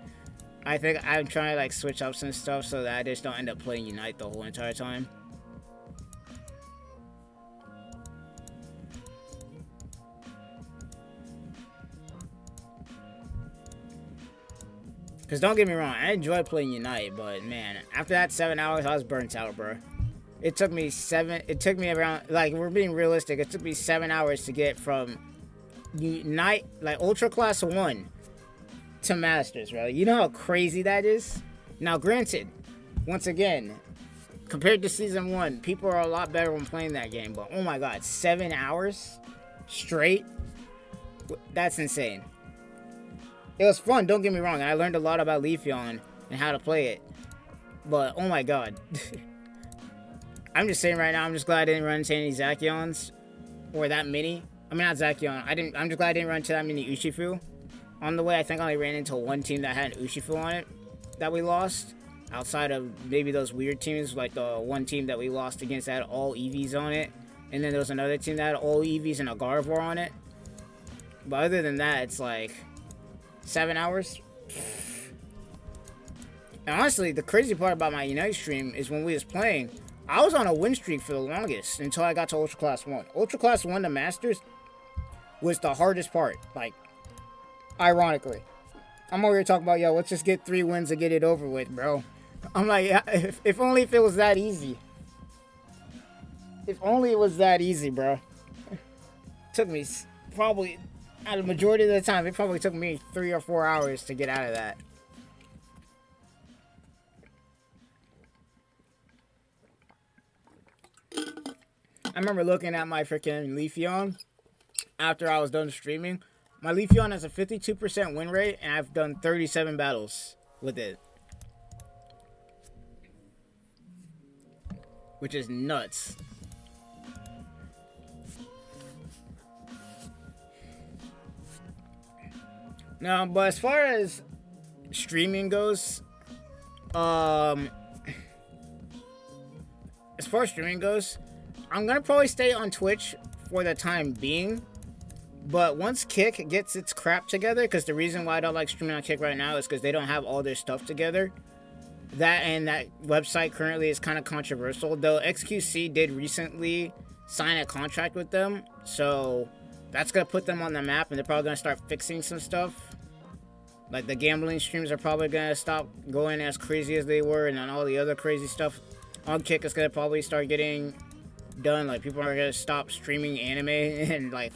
I think I'm trying to like switch up some stuff so that I just don't end up playing Unite the whole entire time. Because don't get me wrong, I enjoy playing Unite, but man, after that 7 hours, I was burnt out, bro. It took me around, like, we're being realistic, it took me 7 hours to get from Unite, like, Ultra Class 1 to Masters, bro. You know how crazy that is? Now, granted, once again, compared to Season 1, people are a lot better when playing that game, but oh my god, 7 hours straight? That's insane. It was fun, don't get me wrong, and I learned a lot about Leafeon and how to play it. But, oh my god. I'm just saying right now, I'm just glad I didn't run into any Zacians. Or that many. I mean, not Zacian. I'm just glad I didn't run into that many Urshifu. On the way, I think I only ran into one team that had an Urshifu on it that we lost. Outside of maybe those weird teams, like the one team that we lost against that had all EVs on it. And then there was another team that had all EVs and a Gardevoir on it. But other than that, it's like 7 hours. And honestly, the crazy part about my Unite stream is when we was playing, I was on a win streak for the longest until I got to Ultra Class 1. Ultra Class 1 to Masters was the hardest part, like, ironically. I'm over here talking about, yo, let's just get 3 wins and get it over with, bro. I'm like, if only if it was that easy. If only it was that easy, bro. Took me probably, out of the majority of the time, it probably took me 3 or 4 hours to get out of that. I remember looking at my freaking Leafeon after I was done streaming. My Leafeon has a 52% win rate, and I've done 37 battles with it. Which is nuts. Now, but as far as streaming goes, I'm gonna probably stay on Twitch for the time being. But once Kick gets its crap together, because the reason why I don't like streaming on Kick right now is because they don't have all their stuff together. That website currently is kind of controversial, though XQC did recently sign a contract with them, so that's gonna put them on the map, and they're probably gonna start fixing some stuff. Like the gambling streams are probably gonna stop going as crazy as they were, and then all the other crazy stuff on Kick is gonna probably start getting done. Like people are gonna stop streaming anime and like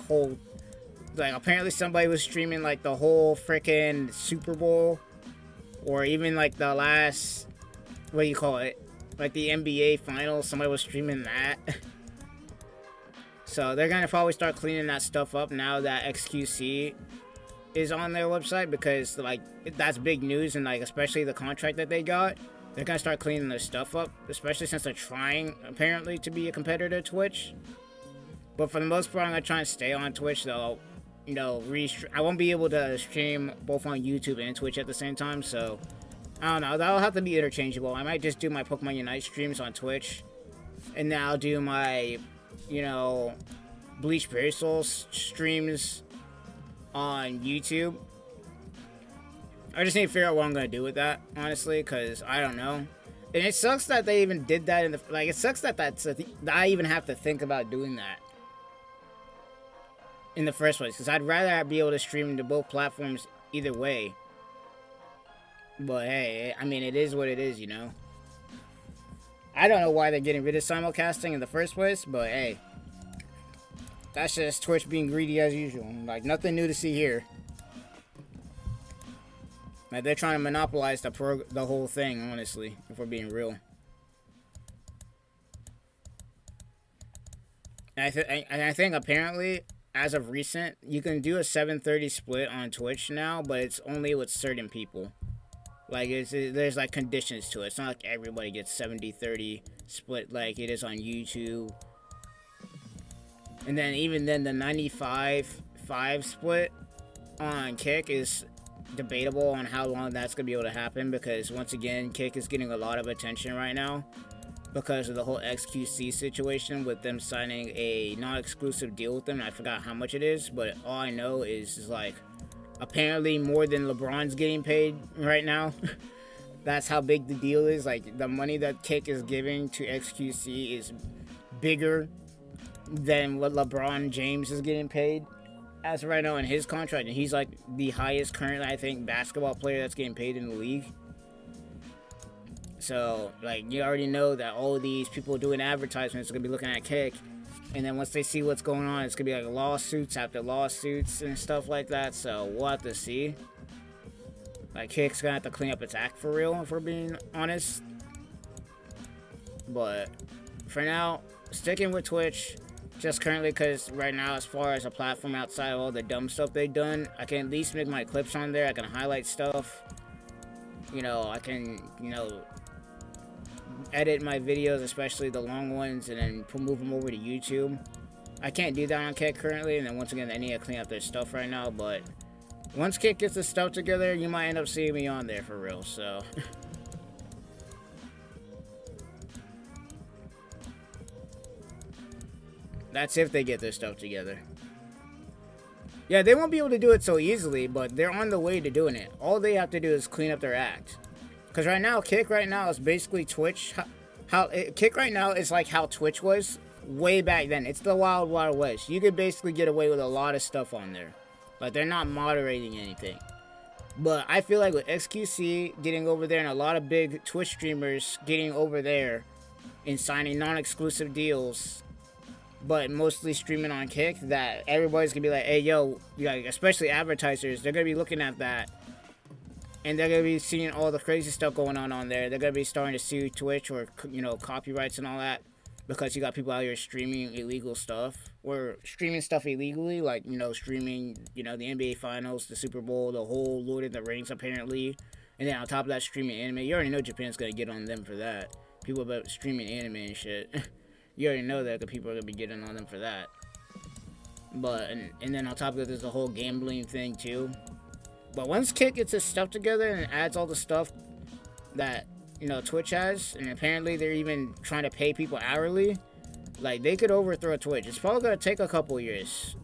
apparently somebody was streaming like the whole freaking Super Bowl, or even like the last, what do you call it, like the NBA finals, somebody was streaming that. So they're gonna probably start cleaning that stuff up now that XQC is on their website, because like that's big news, and like especially the contract that they got, they're gonna start cleaning their stuff up, especially since they're trying apparently to be a competitor to Twitch. But for the most part, I'm gonna try and stay on Twitch though. You know, I won't be able to stream both on YouTube and Twitch at the same time, so I don't know. That'll have to be interchangeable. I might just do my Pokemon Unite streams on Twitch, and then I'll do my, you know, Bleach Berry Souls streams on YouTube. I just need to figure out what I'm gonna do with that, honestly, because I don't know. And it sucks that they even did that in the, like, it sucks that that I even have to think about doing that in the first place, because I'd rather be able to stream to both platforms either way. But hey, I mean, it is what it is, you know. I don't know why they're getting rid of simulcasting in the first place, but hey, that's just Twitch being greedy as usual. Like, nothing new to see here. Like, they're trying to monopolize the whole thing, honestly, if we're being real. And I think apparently, as of recent, you can do a 7:30 split on Twitch now, but it's only with certain people. Like, there's like conditions to it. It's not like everybody gets 70-30 split like it is on YouTube. And then even then, the 95-5 split on Kick is debatable on how long that's gonna be able to happen, because once again, Kick is getting a lot of attention right now because of the whole XQC situation with them signing a non-exclusive deal with them. I forgot how much it is, but all I know is like apparently more than LeBron's getting paid right now. That's how big the deal is. Like, the money that Kick is giving to XQC is bigger than what LeBron James is getting paid as of right now in his contract, and he's like the highest current, I think, basketball player that's getting paid in the league. So, like, you already know that all of these people doing advertisements are gonna be looking at Kick, and then once they see what's going on, it's gonna be like lawsuits after lawsuits and stuff like that. So we'll have to see. Like, Kick's gonna have to clean up its act for real, if we're being honest. But for now, sticking with Twitch, just currently, because right now, as far as a platform outside of all the dumb stuff they've done, I can at least make my clips on there. I can highlight stuff. You know, I can, you know, edit my videos, especially the long ones, and then move them over to YouTube. I can't do that on Kick currently, and then once again, they need to clean up their stuff right now. But once Kick gets the stuff together, you might end up seeing me on there for real, so. That's if they get their stuff together. Yeah, they won't be able to do it so easily, but they're on the way to doing it. All they have to do is clean up their act. Because right now, Kick right now is basically Twitch. Kick right now is like how Twitch was way back then. It's the Wild Wild West. You could basically get away with a lot of stuff on there. Like, they're not moderating anything. But I feel like with XQC getting over there and a lot of big Twitch streamers getting over there and signing non-exclusive deals, but mostly streaming on Kick, that everybody's gonna be like, hey, yo, like, especially advertisers, they're gonna be looking at that, and they're gonna be seeing all the crazy stuff going on there. They're gonna be starting to sue Twitch or, you know, copyrights and all that, because you got people out here streaming illegal stuff, or streaming stuff illegally, like, you know, streaming, you know, the NBA Finals, the Super Bowl, the whole Lord of the Rings, apparently, and then on top of that, streaming anime. You already know Japan's gonna get on them for that. People about streaming anime and shit. You already know that the people are gonna be getting on them for that. But and then on top of it, there's the whole gambling thing too. But once Kick gets his stuff together and adds all the stuff that, you know, Twitch has, and apparently they're even trying to pay people hourly, like, they could overthrow Twitch. It's probably gonna take a couple years.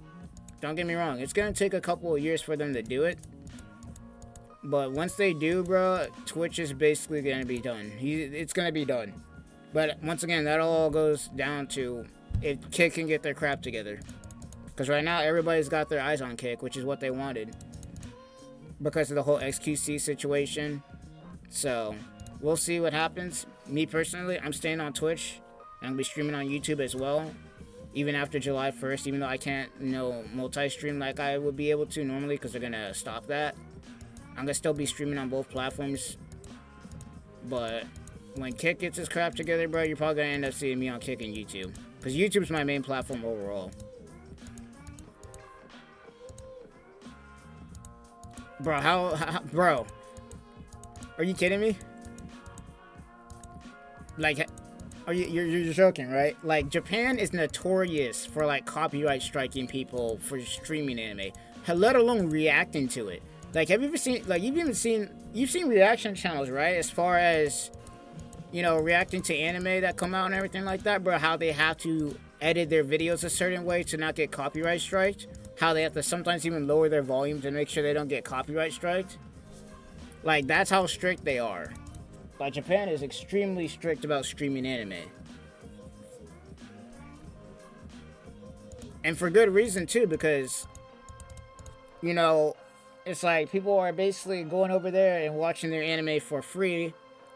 Don't get me wrong, it's gonna take a couple of years for them to do it. But once they do, bro, Twitch is basically gonna be done. It's gonna be done. But once again, that all goes down to if Kick can get their crap together. Because right now, everybody's got their eyes on Kick, which is what they wanted. Because of the whole XQC situation. So, we'll see what happens. Me personally, I'm staying on Twitch. I'm going to be streaming on YouTube as well. Even after July 1st, even though I can't, you know, multi-stream like I would be able to normally, because they're going to stop that. I'm going to still be streaming on both platforms. But when Kick gets his crap together, bro, you're probably gonna end up seeing me on Kick and YouTube. Because YouTube's my main platform overall. Bro, bro, are you kidding me? Like, you're joking, right? Like, Japan is notorious for like copyright striking people for streaming anime, let alone reacting to it. Like, have you ever seen, like, you've seen reaction channels, right? As far as, you know, reacting to anime that come out and everything like that, bro. How they have to edit their videos a certain way to not get copyright striked. How they have to sometimes even lower their volume to make sure they don't get copyright striked. Like, that's how strict they are. Like, Japan is extremely strict about streaming anime. And for good reason, too, because, you know, it's like people are basically going over there and watching their anime for free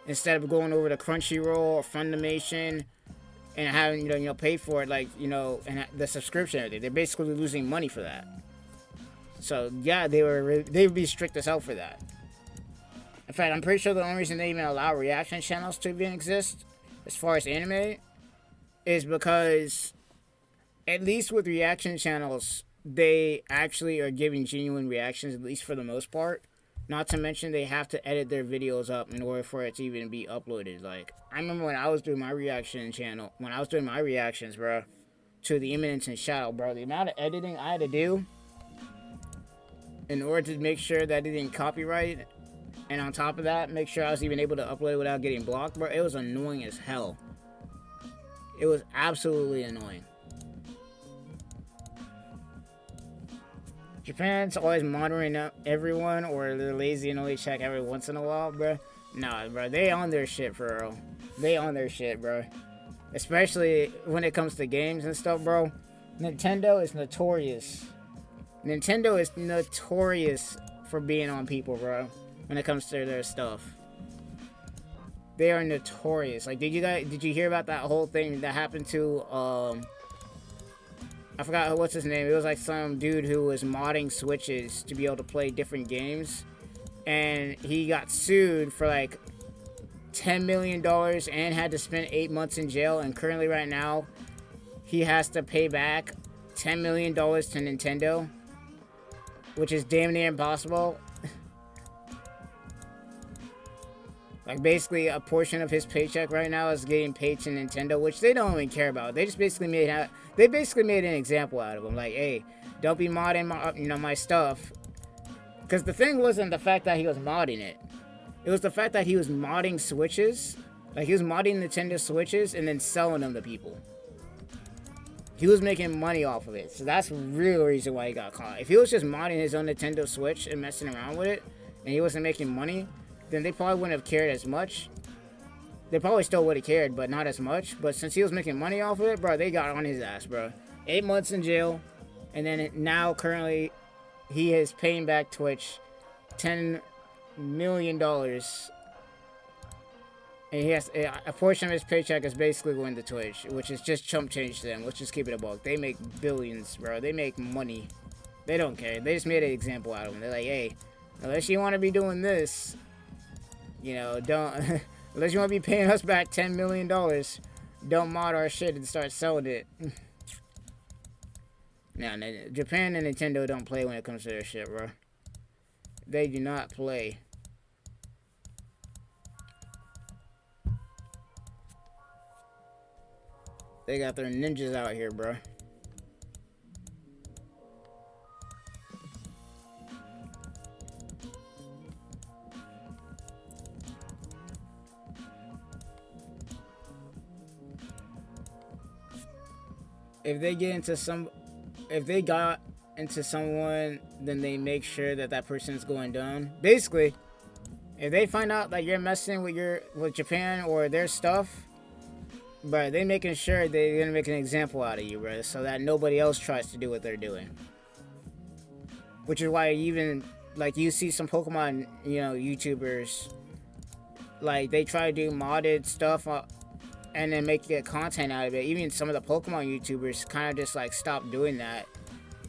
instead of going over to Crunchyroll or Funimation and having, you know, pay for it, like, you know, and the subscription and everything. They're basically losing money for that. So, yeah, they would be strict as hell for that. In fact, I'm pretty sure the only reason they even allow reaction channels to even exist, as far as anime, is because, at least with reaction channels, they actually are giving genuine reactions, at least for the most part. Not to mention, they have to edit their videos up in order for it to even be uploaded. Like, I remember when I was doing my reaction channel, when I was doing my reactions, bro, to the Imminence and Shadow, bro, the amount of editing I had to do in order to make sure that it didn't copyright, and on top of that, make sure I was even able to upload it without getting blocked, bro. It was annoying as hell. It was absolutely annoying. Japan's always monitoring up everyone, or they're lazy and only check every once in a while, bro. Nah, bro, they on their shit, for real. They on their shit, bro. Especially when it comes to games and stuff, bro. Nintendo is notorious. Nintendo is notorious for being on people, bro, when it comes to their stuff. They are notorious. Like, did you hear about that whole thing that happened to, I forgot what's his name. It was like some dude who was modding Switches to be able to play different games. And he got sued for like $10 million and had to spend 8 months in jail. And currently right now, he has to pay back $10 million to Nintendo, which is damn near impossible. Like, basically, a portion of his paycheck right now is getting paid to Nintendo, which they don't even care about. They just basically made an example out of him. Like, hey, don't be modding my, you know, my stuff. Because the thing wasn't the fact that he was modding it. It was the fact that he was modding Switches. Like, he was modding Nintendo Switches and then selling them to people. He was making money off of it. So that's the real reason why he got caught. If he was just modding his own Nintendo Switch and messing around with it, and he wasn't making money, then they probably wouldn't have cared as much. They probably still would have cared, but not as much. But since he was making money off of it, bro, they got on his ass, bro. 8 months in jail, and then now currently he is paying back Twitch $10 million. And he has a portion of his paycheck is basically going to Twitch, which is just chump change to them. Let's just keep it a buck. They make billions, bro. They make money. They don't care. They just made an example out of him. They're like, hey, unless you want to be doing this, you know, don't, unless you want to be paying us back $10 million, don't mod our shit and start selling it. Now, Japan and Nintendo don't play when it comes to their shit, bro. They do not play. They got their ninjas out here, bro. If they got into someone, then they make sure that that person's going down. Basically, if they find out that you're messing with Japan or their stuff, bro, they making sure they're gonna make an example out of you, bro, so that nobody else tries to do what they're doing. Which is why even, like, you see some Pokemon, you know, YouTubers, like, they try to do modded stuff and then make get content out of it. Even some of the Pokemon YouTubers kind of just, like, stop doing that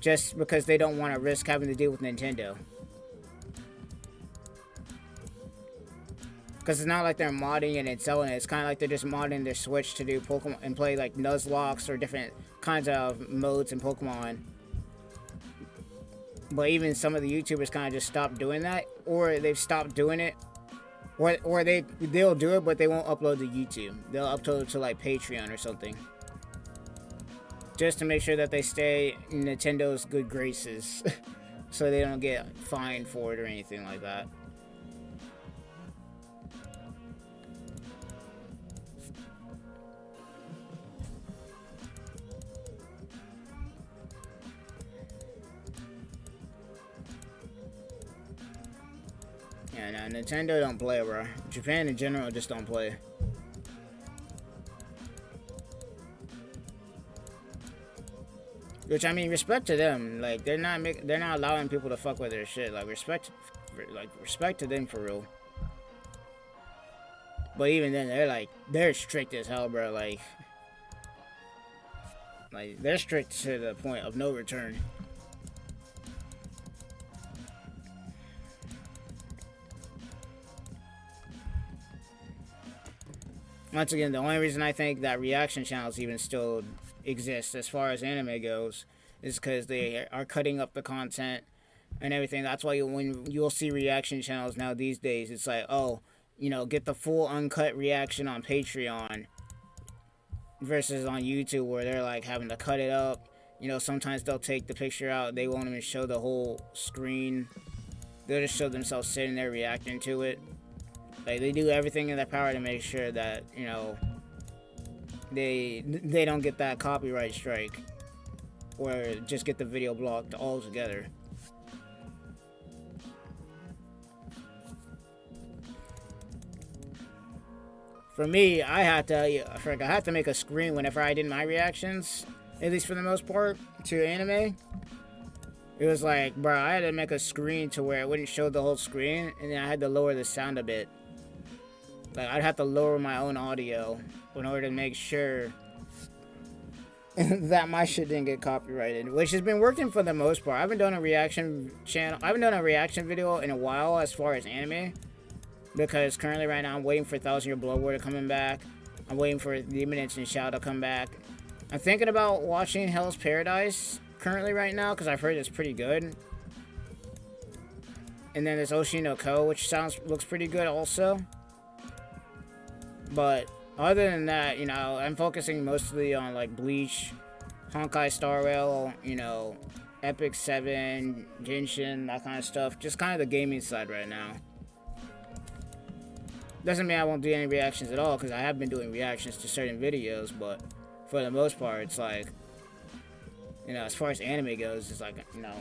just because they don't want to risk having to deal with Nintendo. Because it's not like they're modding it and selling it. It's kind of like they're just modding their Switch to do Pokemon and play, like, Nuzlocke or different kinds of modes in Pokemon. But even some of the YouTubers kind of just stopped doing that, or they've stopped doing it, or they'll do it, but they won't upload to YouTube. They'll upload it to like Patreon or something, just to make sure that they stay in Nintendo's good graces, so they don't get fined for it or anything like that. Yeah, no, Nintendo don't play, bro. Japan in general just don't play. Which, I mean, respect to them. Like, they're not allowing people to fuck with their shit. Like, respect to them for real. But even then, they're strict as hell, bro. Like they're strict to the point of no return. Once again, the only reason I think that reaction channels even still exist as far as anime goes is because they are cutting up the content and everything. That's why when you'll see reaction channels now these days, it's like, oh, you know, get the full uncut reaction on Patreon versus on YouTube where they're like having to cut it up. You know, sometimes they'll take the picture out. They won't even show the whole screen. They'll just show themselves sitting there reacting to it. Like, they do everything in their power to make sure that, you know, they don't get that copyright strike or just get the video blocked altogether. For me, I had to make a screen whenever I did my reactions, at least for the most part, to anime. It was like, bro, I had to make a screen to where it wouldn't show the whole screen, and then I had to lower the sound a bit. Like, I'd have to lower my own audio in order to make sure that my shit didn't get copyrighted, which has been working for the most part. I haven't done a reaction video in a while as far as anime, because currently right now I'm waiting for 1,000 Year Blood War to come back. I'm waiting for Demon and Shao to come back. I'm thinking about watching Hell's Paradise currently right now because I've heard it's pretty good. And then there's Oshi no Ko, which looks pretty good also. But other than that, you know, I'm focusing mostly on like Bleach, Honkai Star Rail, you know, Epic 7, Genshin, that kind of stuff. Just kind of the gaming side right now. Doesn't mean I won't do any reactions at all, because I have been doing reactions to certain videos, but for the most part, it's like, you know, as far as anime goes, it's like, you know,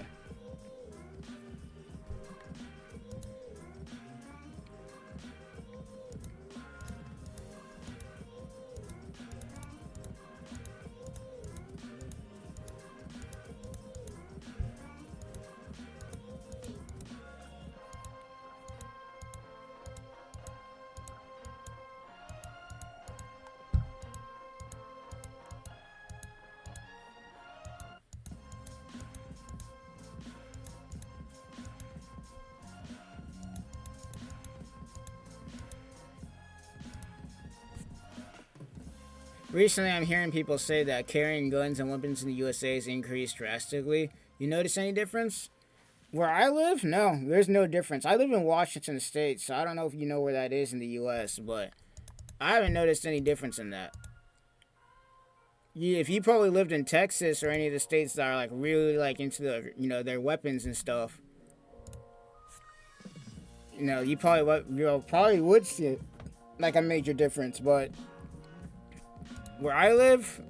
recently, I'm hearing people say that carrying guns and weapons in the USA has increased drastically. You notice any difference? Where I live? No, there's no difference. I live in Washington State, so I don't know if you know where that is in the US, but I haven't noticed any difference in that. If you probably lived in Texas or any of the states that are like really like into the, you know, their weapons and stuff, you know, you probably would see it like a major difference, but where I live,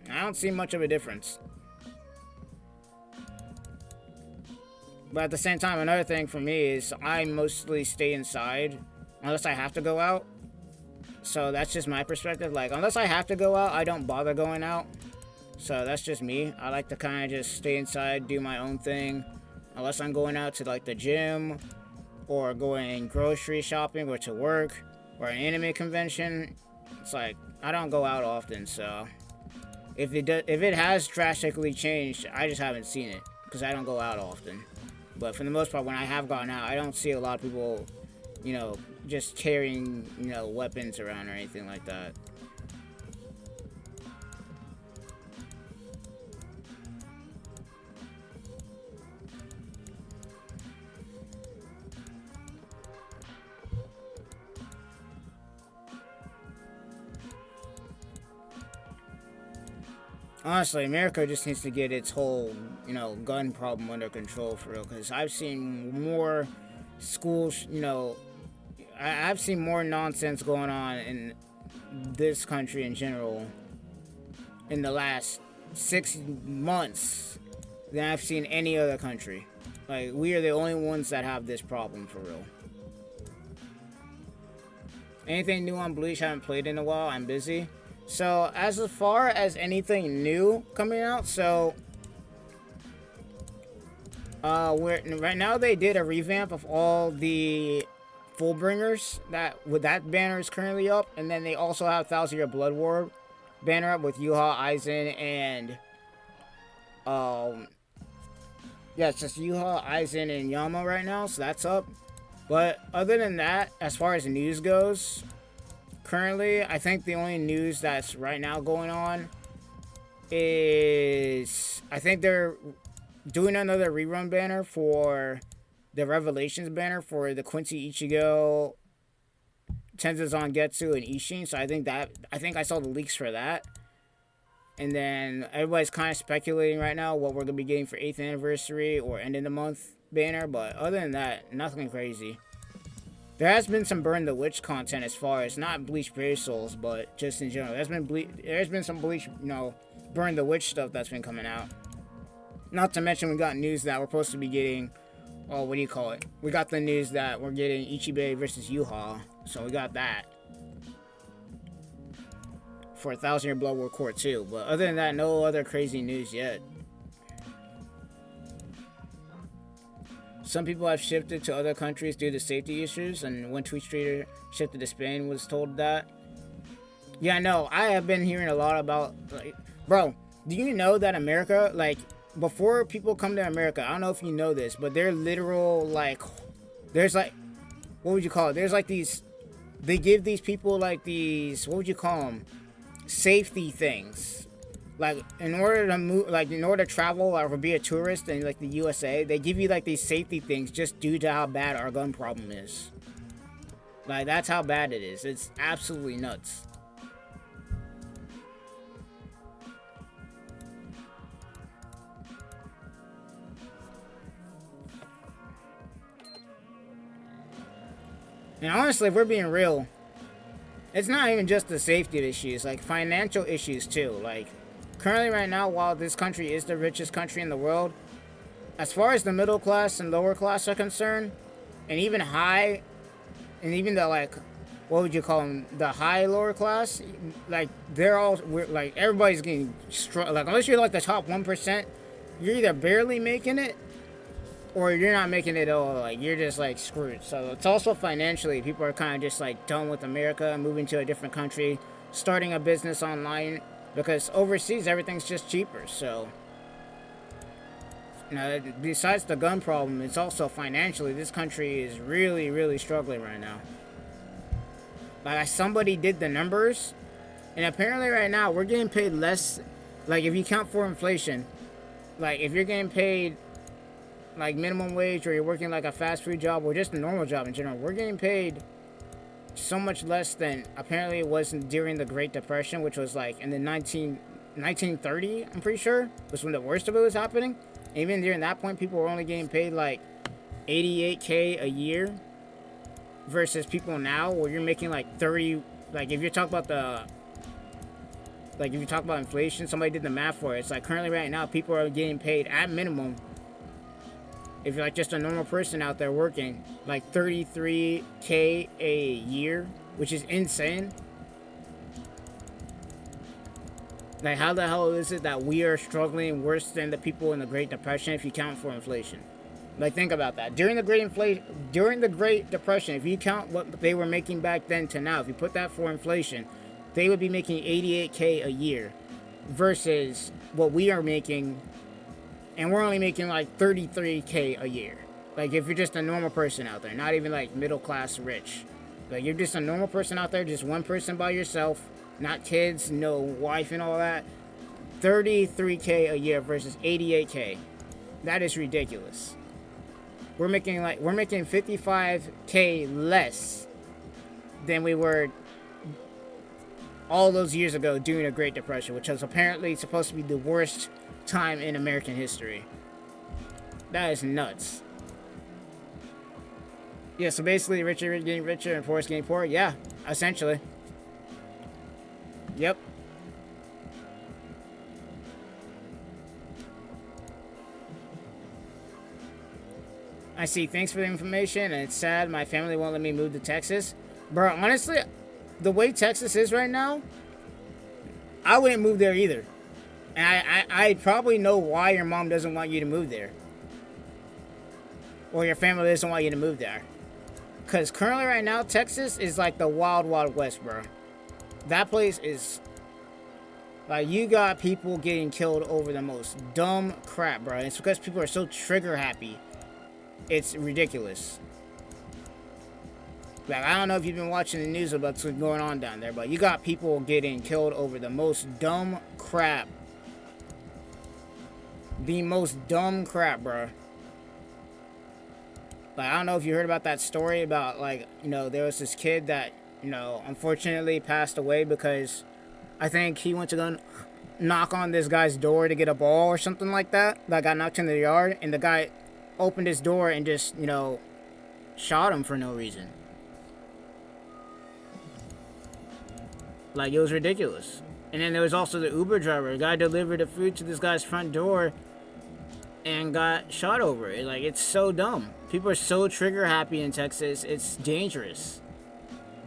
I don't see much of a difference. But at the same time, another thing for me is I mostly stay inside unless I have to go out. So that's just my perspective. Like, unless I have to go out, I don't bother going out. So that's just me. I like to kind of just stay inside, do my own thing. Unless I'm going out to like the gym or going grocery shopping or to work or an anime convention. It's like, I don't go out often, so if it has drastically changed, I just haven't seen it because I don't go out often. But for the most part, when I have gone out, I don't see a lot of people, you know, just carrying, you know, weapons around or anything like that. Honestly, America just needs to get its whole, gun problem under control for real. Because I've seen more schools, I've seen more nonsense going on in this country in general in the last 6 months than I've seen any other country. Like, we are the only ones that have this problem for real. Anything new on Bleach? I haven't played in a while. I'm busy. So, as far as anything new coming out, so right now they did a revamp of all the Fullbringers that banner is currently up, and then they also have 1,000-Year Blood War banner up with Yuha, Aizen, and yeah, it's just Yuha, Aizen, and Yama right now, so that's up. But other than that, as far as news goes, currently, I think the only news that's right now going on is I think they're doing another rerun banner for the Revelations banner for the Quincy Ichigo, Tenzan Getsu, and Ishin. So I think I saw the leaks for that. And then everybody's kind of speculating right now what we're going to be getting for 8th anniversary or end of the month banner. But other than that, nothing crazy. There has been some Burn the Witch content as far as not Bleach Brave Souls, but just in general. There's been some Bleach, Burn the Witch stuff that's been coming out. Not to mention we got news that we're supposed to be getting, what do you call it? We got the news that we're getting Ichibei versus Yuha. So we got that for 1,000-Year Blood War Core 2. But other than that, no other crazy news yet. Some people have shifted to other countries due to safety issues, and one Twitch streamer shifted to Spain was told that. Yeah, no, I have been hearing a lot about, like, bro, do you know that America, like, before people come to America, I don't know if you know this, but they're literal, like, there's like, what would you call it? There's like these, they give these people like these, what would you call them? Safety things. Like, in order to move, like, in order to travel or be a tourist in, like, the USA, they give you, like, these safety things just due to how bad our gun problem is. Like, that's how bad it is. It's absolutely nuts. And honestly, if we're being real, it's not even just the safety issues, like, financial issues, too. Like, currently right now, while this country is the richest country in the world, as far as the middle class and lower class are concerned, and even high, and even the, like, what would you call them, the high lower class, like, like, everybody's getting, like, unless you're, like, the top 1%, you're either barely making it, or you're not making it at all. Like, you're just, like, screwed. So it's also financially, people are kind of just, like, done with America, moving to a different country, starting a business online. Because overseas, everything's just cheaper, so... besides the gun problem, it's also financially, this country is really, really struggling right now. Like, somebody did the numbers, and apparently right now, we're getting paid less... Like, if you count for inflation, like, if you're getting paid, like, minimum wage, or you're working, like, a fast food job, or just a normal job in general, we're getting paid so much less than apparently it was during the Great Depression, which was like in the 1930, I'm pretty sure, was when the worst of it was happening. And even during that point, people were only getting paid like $88K a year versus people now where you're making like 30, like if you talk about if you talk about inflation, somebody did the math for it. It's like currently right now, people are getting paid at minimum, if you're like just a normal person out there working, like $33K a year, which is insane. Like, how the hell is it that we are struggling worse than the people in the Great Depression if you count for inflation? Like, think about that. During the Great Depression, if you count what they were making back then to now, if you put that for inflation, they would be making $88K a year versus what we are making. And we're only making like $33K a year. Like, if you're just a normal person out there, not even like middle class rich. Like, you're just a normal person out there, just one person by yourself, not kids, no wife and all that. $33K a year versus $88K. That is ridiculous. We're making 55K less than we were all those years ago during the Great Depression, which was apparently supposed to be the worst time in American history. That is nuts. Yeah, so basically the rich are getting richer and poor is getting poorer. Yeah, essentially. Yep. I see. Thanks for the information, and it's sad my family won't let me move to Texas. Bro, honestly, the way Texas is right now, I wouldn't move there either. And I probably know why your mom doesn't want you to move there. Or your family doesn't want you to move there. Because currently right now, Texas is like the wild, wild west, bro. That place is... Like, you got people getting killed over the most dumb crap, bro. It's because people are so trigger happy. It's ridiculous. Like, I don't know if you've been watching the news about what's going on down there, but you got people getting killed over the most dumb crap. The most dumb crap, bro. Like, I don't know if you heard about that story about, like, you know, there was this kid that, you know, unfortunately passed away because I think he went to go knock on this guy's door to get a ball or something like that. That got knocked in the yard, and the guy opened his door and just, you know, shot him for no reason. Like, it was ridiculous. And then there was also the Uber driver. The guy delivered the food to this guy's front door and got shot over it. Like, it's so dumb. People are so trigger happy in Texas, it's dangerous.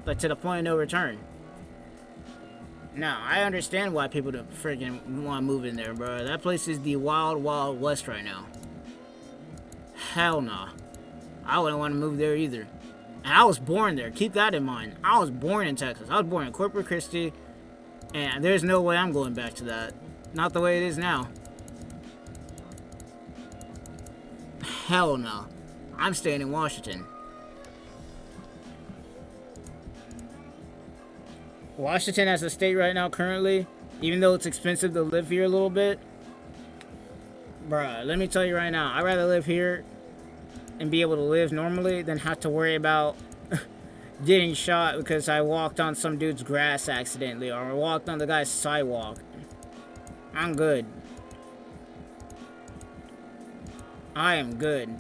Like, to the point of no return. Now, I understand why people don't freaking want to move in there, bro. That place is the wild, wild west right now. Hell nah. I wouldn't want to move there either. And I was born there. Keep that in mind. I was born in Texas. I was born in Corpus Christi. And there's no way I'm going back to that. Not the way it is now. Hell no. I'm staying in Washington. Washington as a state right now currently, even though it's expensive to live here a little bit, bruh, let me tell you right now, I'd rather live here and be able to live normally than have to worry about getting shot because I walked on some dude's grass accidentally or I walked on the guy's sidewalk. I'm good. I am good.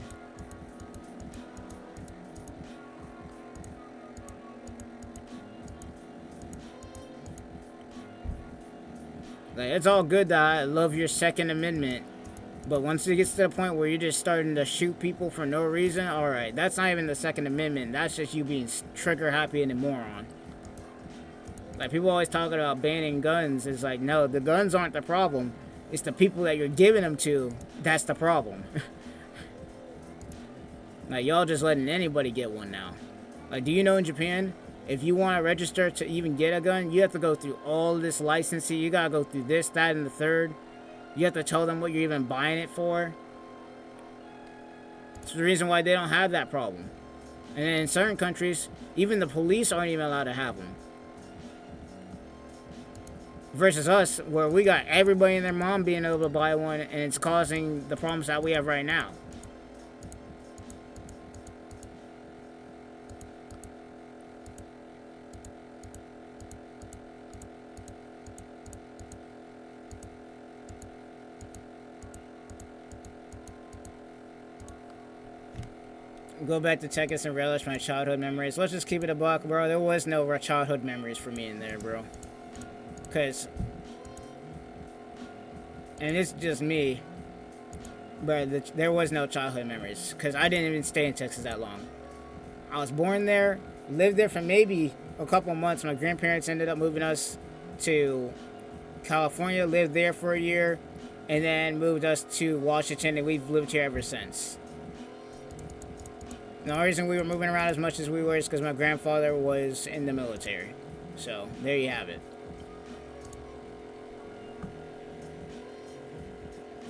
Like, it's all good that I love your Second Amendment, but once it gets to the point where you're just starting to shoot people for no reason, alright, that's not even the Second Amendment. That's just you being trigger happy and a moron. Like, people always talking about banning guns. It's like, no, the guns aren't the problem. It's the people that you're giving them to that's the problem. Like, y'all just letting anybody get one now. Like, do you know in Japan, if you want to register to even get a gun, you have to go through all this licensing. You gotta go through this, that, and the third. You have to tell them what you're even buying it for. It's the reason why they don't have that problem. And then in certain countries, even the police aren't even allowed to have them. Versus us, where we got everybody and their mom being able to buy one, and it's causing the problems that we have right now. Go back to Texas and relish my childhood memories. Let's just keep it a buck, bro. There was no childhood memories for me in there, bro. Because... And it's just me. But there was no childhood memories. Because I didn't even stay in Texas that long. I was born there. Lived there for maybe a couple months. My grandparents ended up moving us to California. Lived there for a year. And then moved us to Washington. And we've lived here ever since. The only reason we were moving around as much as we were is because my grandfather was in the military. So, there you have it.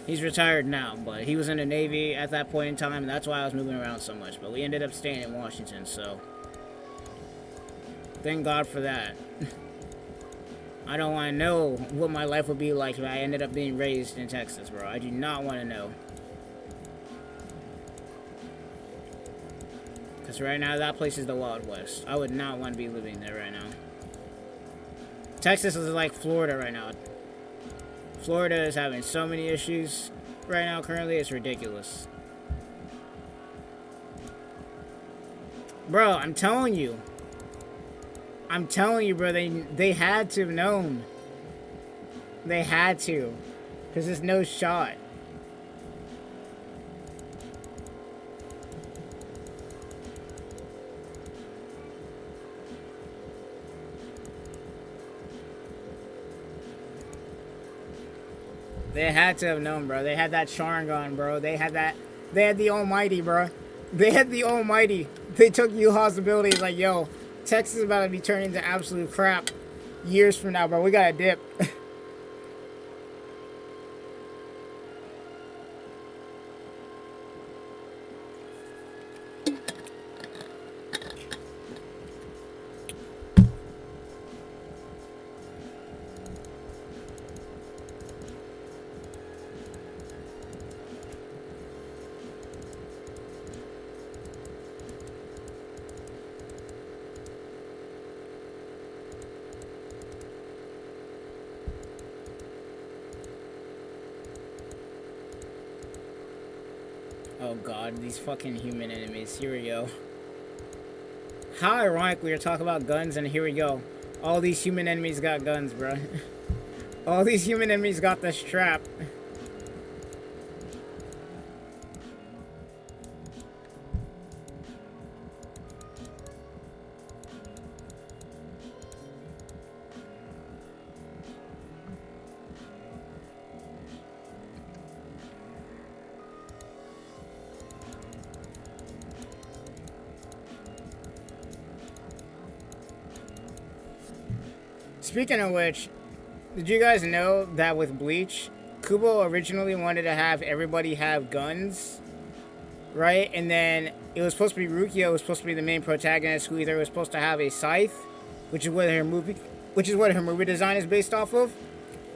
He's retired now, but he was in the Navy at that point in time, and that's why I was moving around so much. But we ended up staying in Washington, so... Thank God for that. I don't want to know what my life would be like if I ended up being raised in Texas, bro. I do not want to know. Because right now, that place is the Wild West. I would not want to be living there right now. Texas is like Florida right now. Florida is having so many issues right now currently, it's ridiculous. Bro, I'm telling you. I'm telling you, bro, they had to have known. They had to. Because there's no shot. They had to have known, bro. They had that Sharingan, bro. They had that. They had the Almighty, bro. They had the Almighty. They took Yuha's abilities like, yo, Texas is about to be turning into absolute crap years from now, bro. We gotta dip. Oh god, these fucking human enemies. Here we go. How ironic we were talking about guns and here we go. All these human enemies got guns, bro. All these human enemies got the strap. Speaking of which, did you guys know that with Bleach, Kubo originally wanted to have everybody have guns, right? And then it was supposed to be Rukia, was supposed to be the main protagonist, who either was supposed to have a scythe, which is what her movie design is based off of,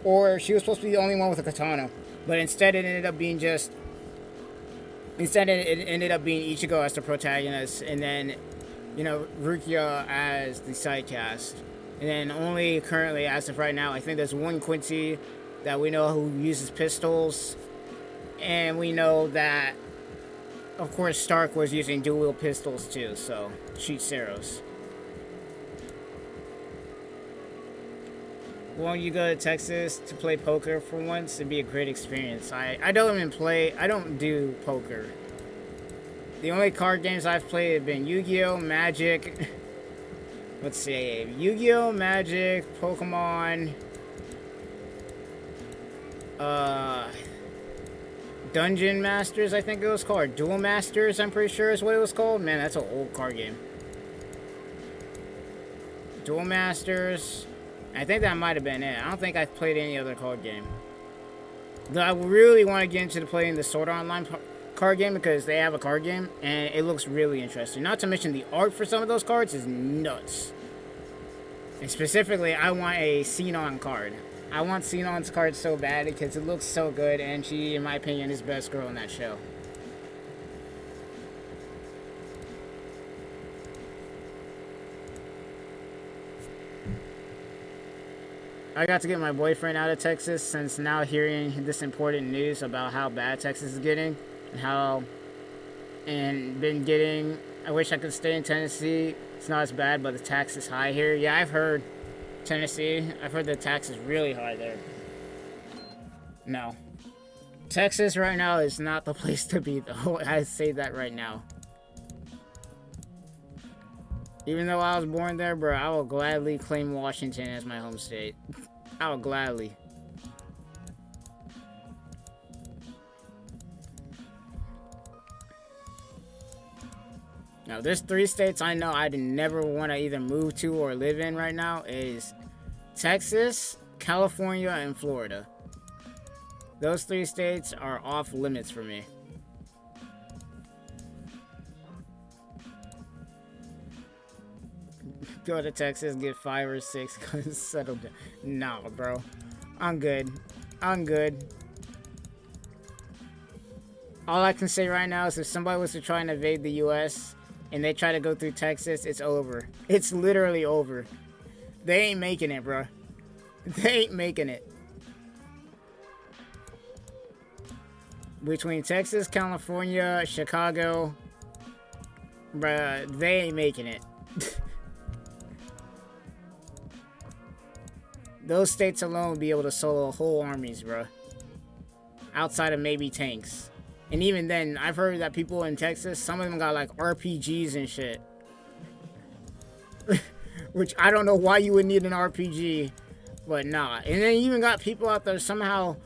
or she was supposed to be the only one with a katana. But instead, it ended up being Ichigo as the protagonist, and then, you know, Rukia as the side cast. And then only currently, as of right now, I think there's one Quincy that we know who uses pistols. And we know that, of course, Stark was using dual pistols too, so shoots arrows. Won't you go to Texas to play poker for once? It'd be a great experience. I don't do poker. The only card games I've played have been Yu-Gi-Oh!, Magic. Let's see, Yu-Gi-Oh!, Magic, Pokemon, Dungeon Masters, I think it was called. Duel Masters, I'm pretty sure is what it was called. Man, that's an old card game. Duel Masters, I think that might have been it. I don't think I've played any other card game. Though I really want to get into playing the Sword Art Online card game because they have a card game and it looks really interesting. Not to mention the art for some of those cards is nuts. And specifically, I want a Sinon card. I want Sinon's card so bad because it looks so good and she, in my opinion, is the best girl in that show. I got to get my boyfriend out of Texas since now hearing this important news about how bad Texas is getting. I wish I could stay in Tennessee. It's not as bad, but the tax is high here. Yeah, I've heard Tennessee. I've heard the tax is really high there. No. Texas right now is not the place to be, though. I say that right now. Even though I was born there, bro, I will gladly claim Washington as my home state. I will gladly. Now, there's 3 states I know I'd never want to either move to or live in right now is Texas, California, and Florida. Those 3 states are off limits for me. Go to Texas, get 5 or 6, cause settle down. Nah, bro. I'm good. I'm good. All I can say right now is if somebody was to try and invade the U.S., and they try to go through Texas, it's over. It's literally over. They ain't making it, bro. They ain't making it. Between Texas, California, Chicago, bruh, they ain't making it. Those states alone would be able to solo whole armies, bruh. Outside of maybe tanks. And even then, I've heard that people in Texas, some of them got like RPGs and shit. Which I don't know why you would need an RPG, but nah. And then you even got people out there somehow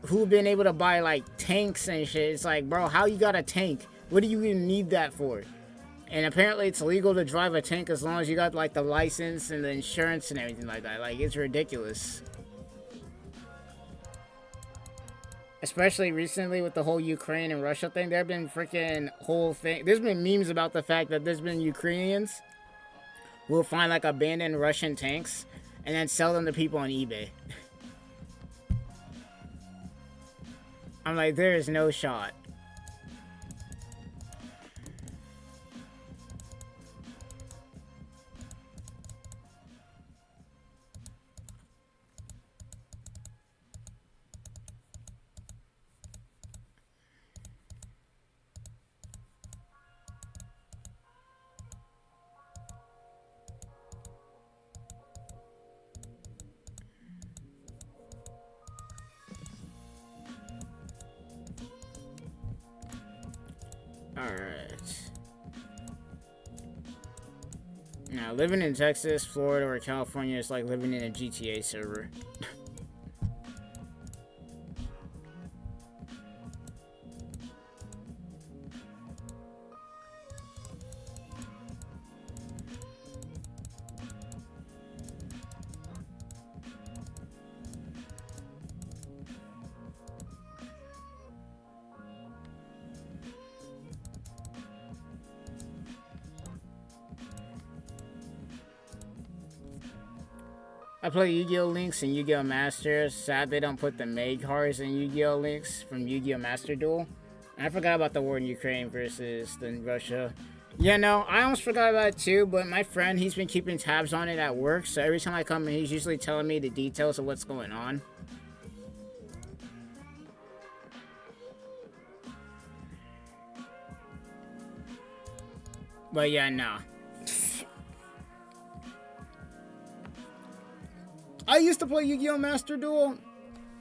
who've been able to buy like tanks and shit. It's like, bro, how you got a tank? What do you even need that for? And apparently it's legal to drive a tank as long as you got like the license and the insurance and everything like that. Like, it's ridiculous. Especially recently with the whole Ukraine and Russia thing. There have been freaking whole thing. There's been memes about the fact that there's been Ukrainians who will find like abandoned Russian tanks and then sell them to people on eBay. I'm like, there is no shot. Alright. Now, living in Texas, Florida, or California is like living in a GTA server. I play Yu-Gi-Oh! Links and Yu-Gi-Oh! Masters. Sad they don't put the Meg cards in Yu-Gi-Oh! Links from Yu-Gi-Oh! Master Duel. And I forgot about the war in Ukraine versus Russia. Yeah, no, I almost forgot about it too, but my friend, he's been keeping tabs on it at work, so every time I come in, he's usually telling me the details of what's going on. But yeah, no. I used to play Yu-Gi-Oh! Master Duel,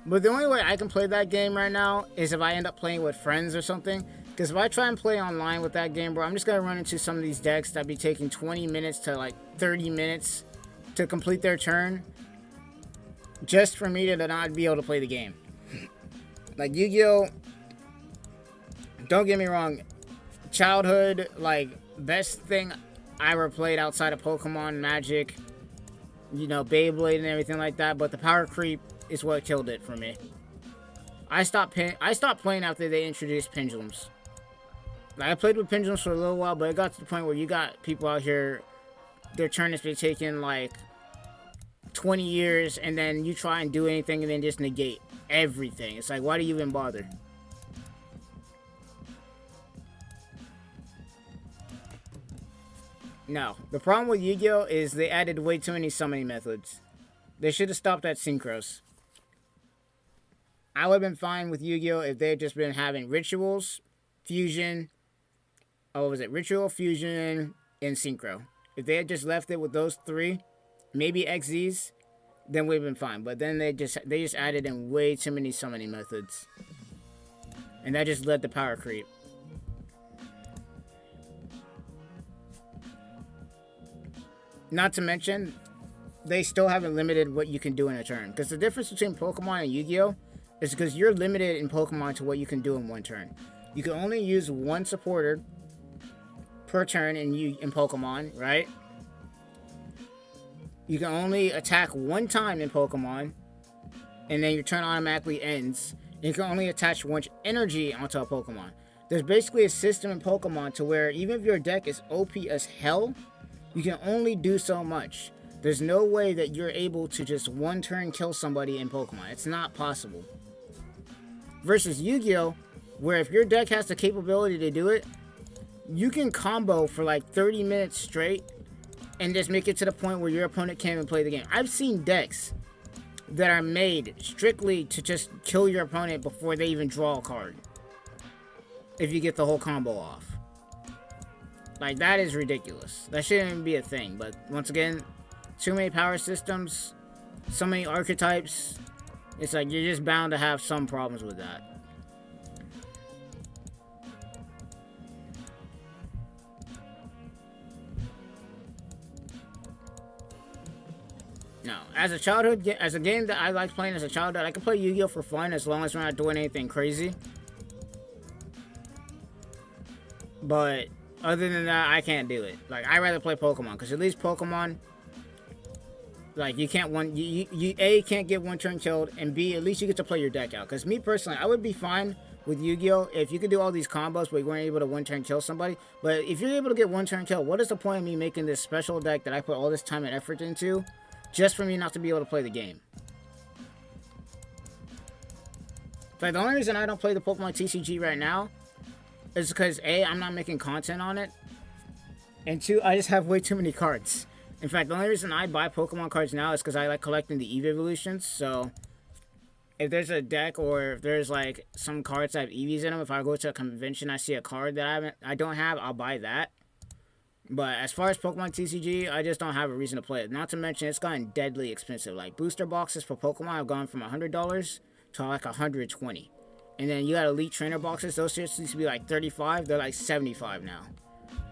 but the only way I can play that game right now is if I end up playing with friends or something. Because if I try and play online with that game, bro, I'm just going to run into some of these decks that be taking 20 minutes to like 30 minutes to complete their turn. Just for me to not be able to play the game. Like Yu-Gi-Oh! Don't get me wrong. Childhood, like, best thing I ever played outside of Pokemon, Magic, you know, Beyblade and everything like that, but the power creep is what killed it for me. I stopped playing after they introduced pendulums. Like, I played with pendulums for a little while, but it got to the point where you got people out here, their turn has been taking like 20 years, and then you try and do anything and then just negate everything. It's like, why do you even bother? No. The problem with Yu-Gi-Oh! Is they added way too many summoning methods. They should have stopped at Synchros. I would have been fine with Yu-Gi-Oh! If they had just been having rituals, fusion, what was it? Ritual, fusion, and synchro. If they had just left it with those three, maybe XZs, then we'd have been fine. But then they just added in way too many summoning methods. And that just led to power creep. Not to mention, they still haven't limited what you can do in a turn. Because the difference between Pokemon and Yu-Gi-Oh! Is because you're limited in Pokemon to what you can do in one turn. You can only use one supporter per turn in Pokemon, right? You can only attack one time in Pokemon, and then your turn automatically ends. And you can only attach one energy onto a Pokemon. There's basically a system in Pokemon to where even if your deck is OP as hell, you can only do so much. There's no way that you're able to just one turn kill somebody in Pokemon. It's not possible. Versus Yu-Gi-Oh! Where if your deck has the capability to do it, you can combo for like 30 minutes straight and just make it to the point where your opponent can't even play the game. I've seen decks that are made strictly to just kill your opponent before they even draw a card. If you get the whole combo off. Like, that is ridiculous. That shouldn't even be a thing. But once again, too many power systems, so many archetypes. It's like you're just bound to have some problems with that. No, as a childhood, as a game that I liked playing as a childhood, I could play Yu-Gi-Oh for fun as long as we're not doing anything crazy. But other than that, I can't do it. Like, I'd rather play Pokemon, because at least Pokemon, like, you can't you A, can't get one turn killed, and B, at least you get to play your deck out. Because me personally, I would be fine with Yu-Gi-Oh if you could do all these combos but you weren't able to one turn kill somebody. But if you're able to get one turn kill, what is the point of me making this special deck that I put all this time and effort into just for me not to be able to play the game? In fact, the only reason I don't play the Pokemon TCG right now is because A, I'm not making content on it, and 2, I just have way too many cards. In fact, the only reason I buy Pokemon cards now is because I like collecting the EVE evolutions. So if there's a deck or if there's like some cards that have EVs in them, if I go to a convention, I see a card that I don't have, I'll buy that. But as far as Pokemon TCG, I just don't have a reason to play it. Not to mention, it's gotten deadly expensive. Like, booster boxes for Pokemon have gone from $100 to like $120. And then you got Elite Trainer boxes. Those used to be like $35. They're like $75 now.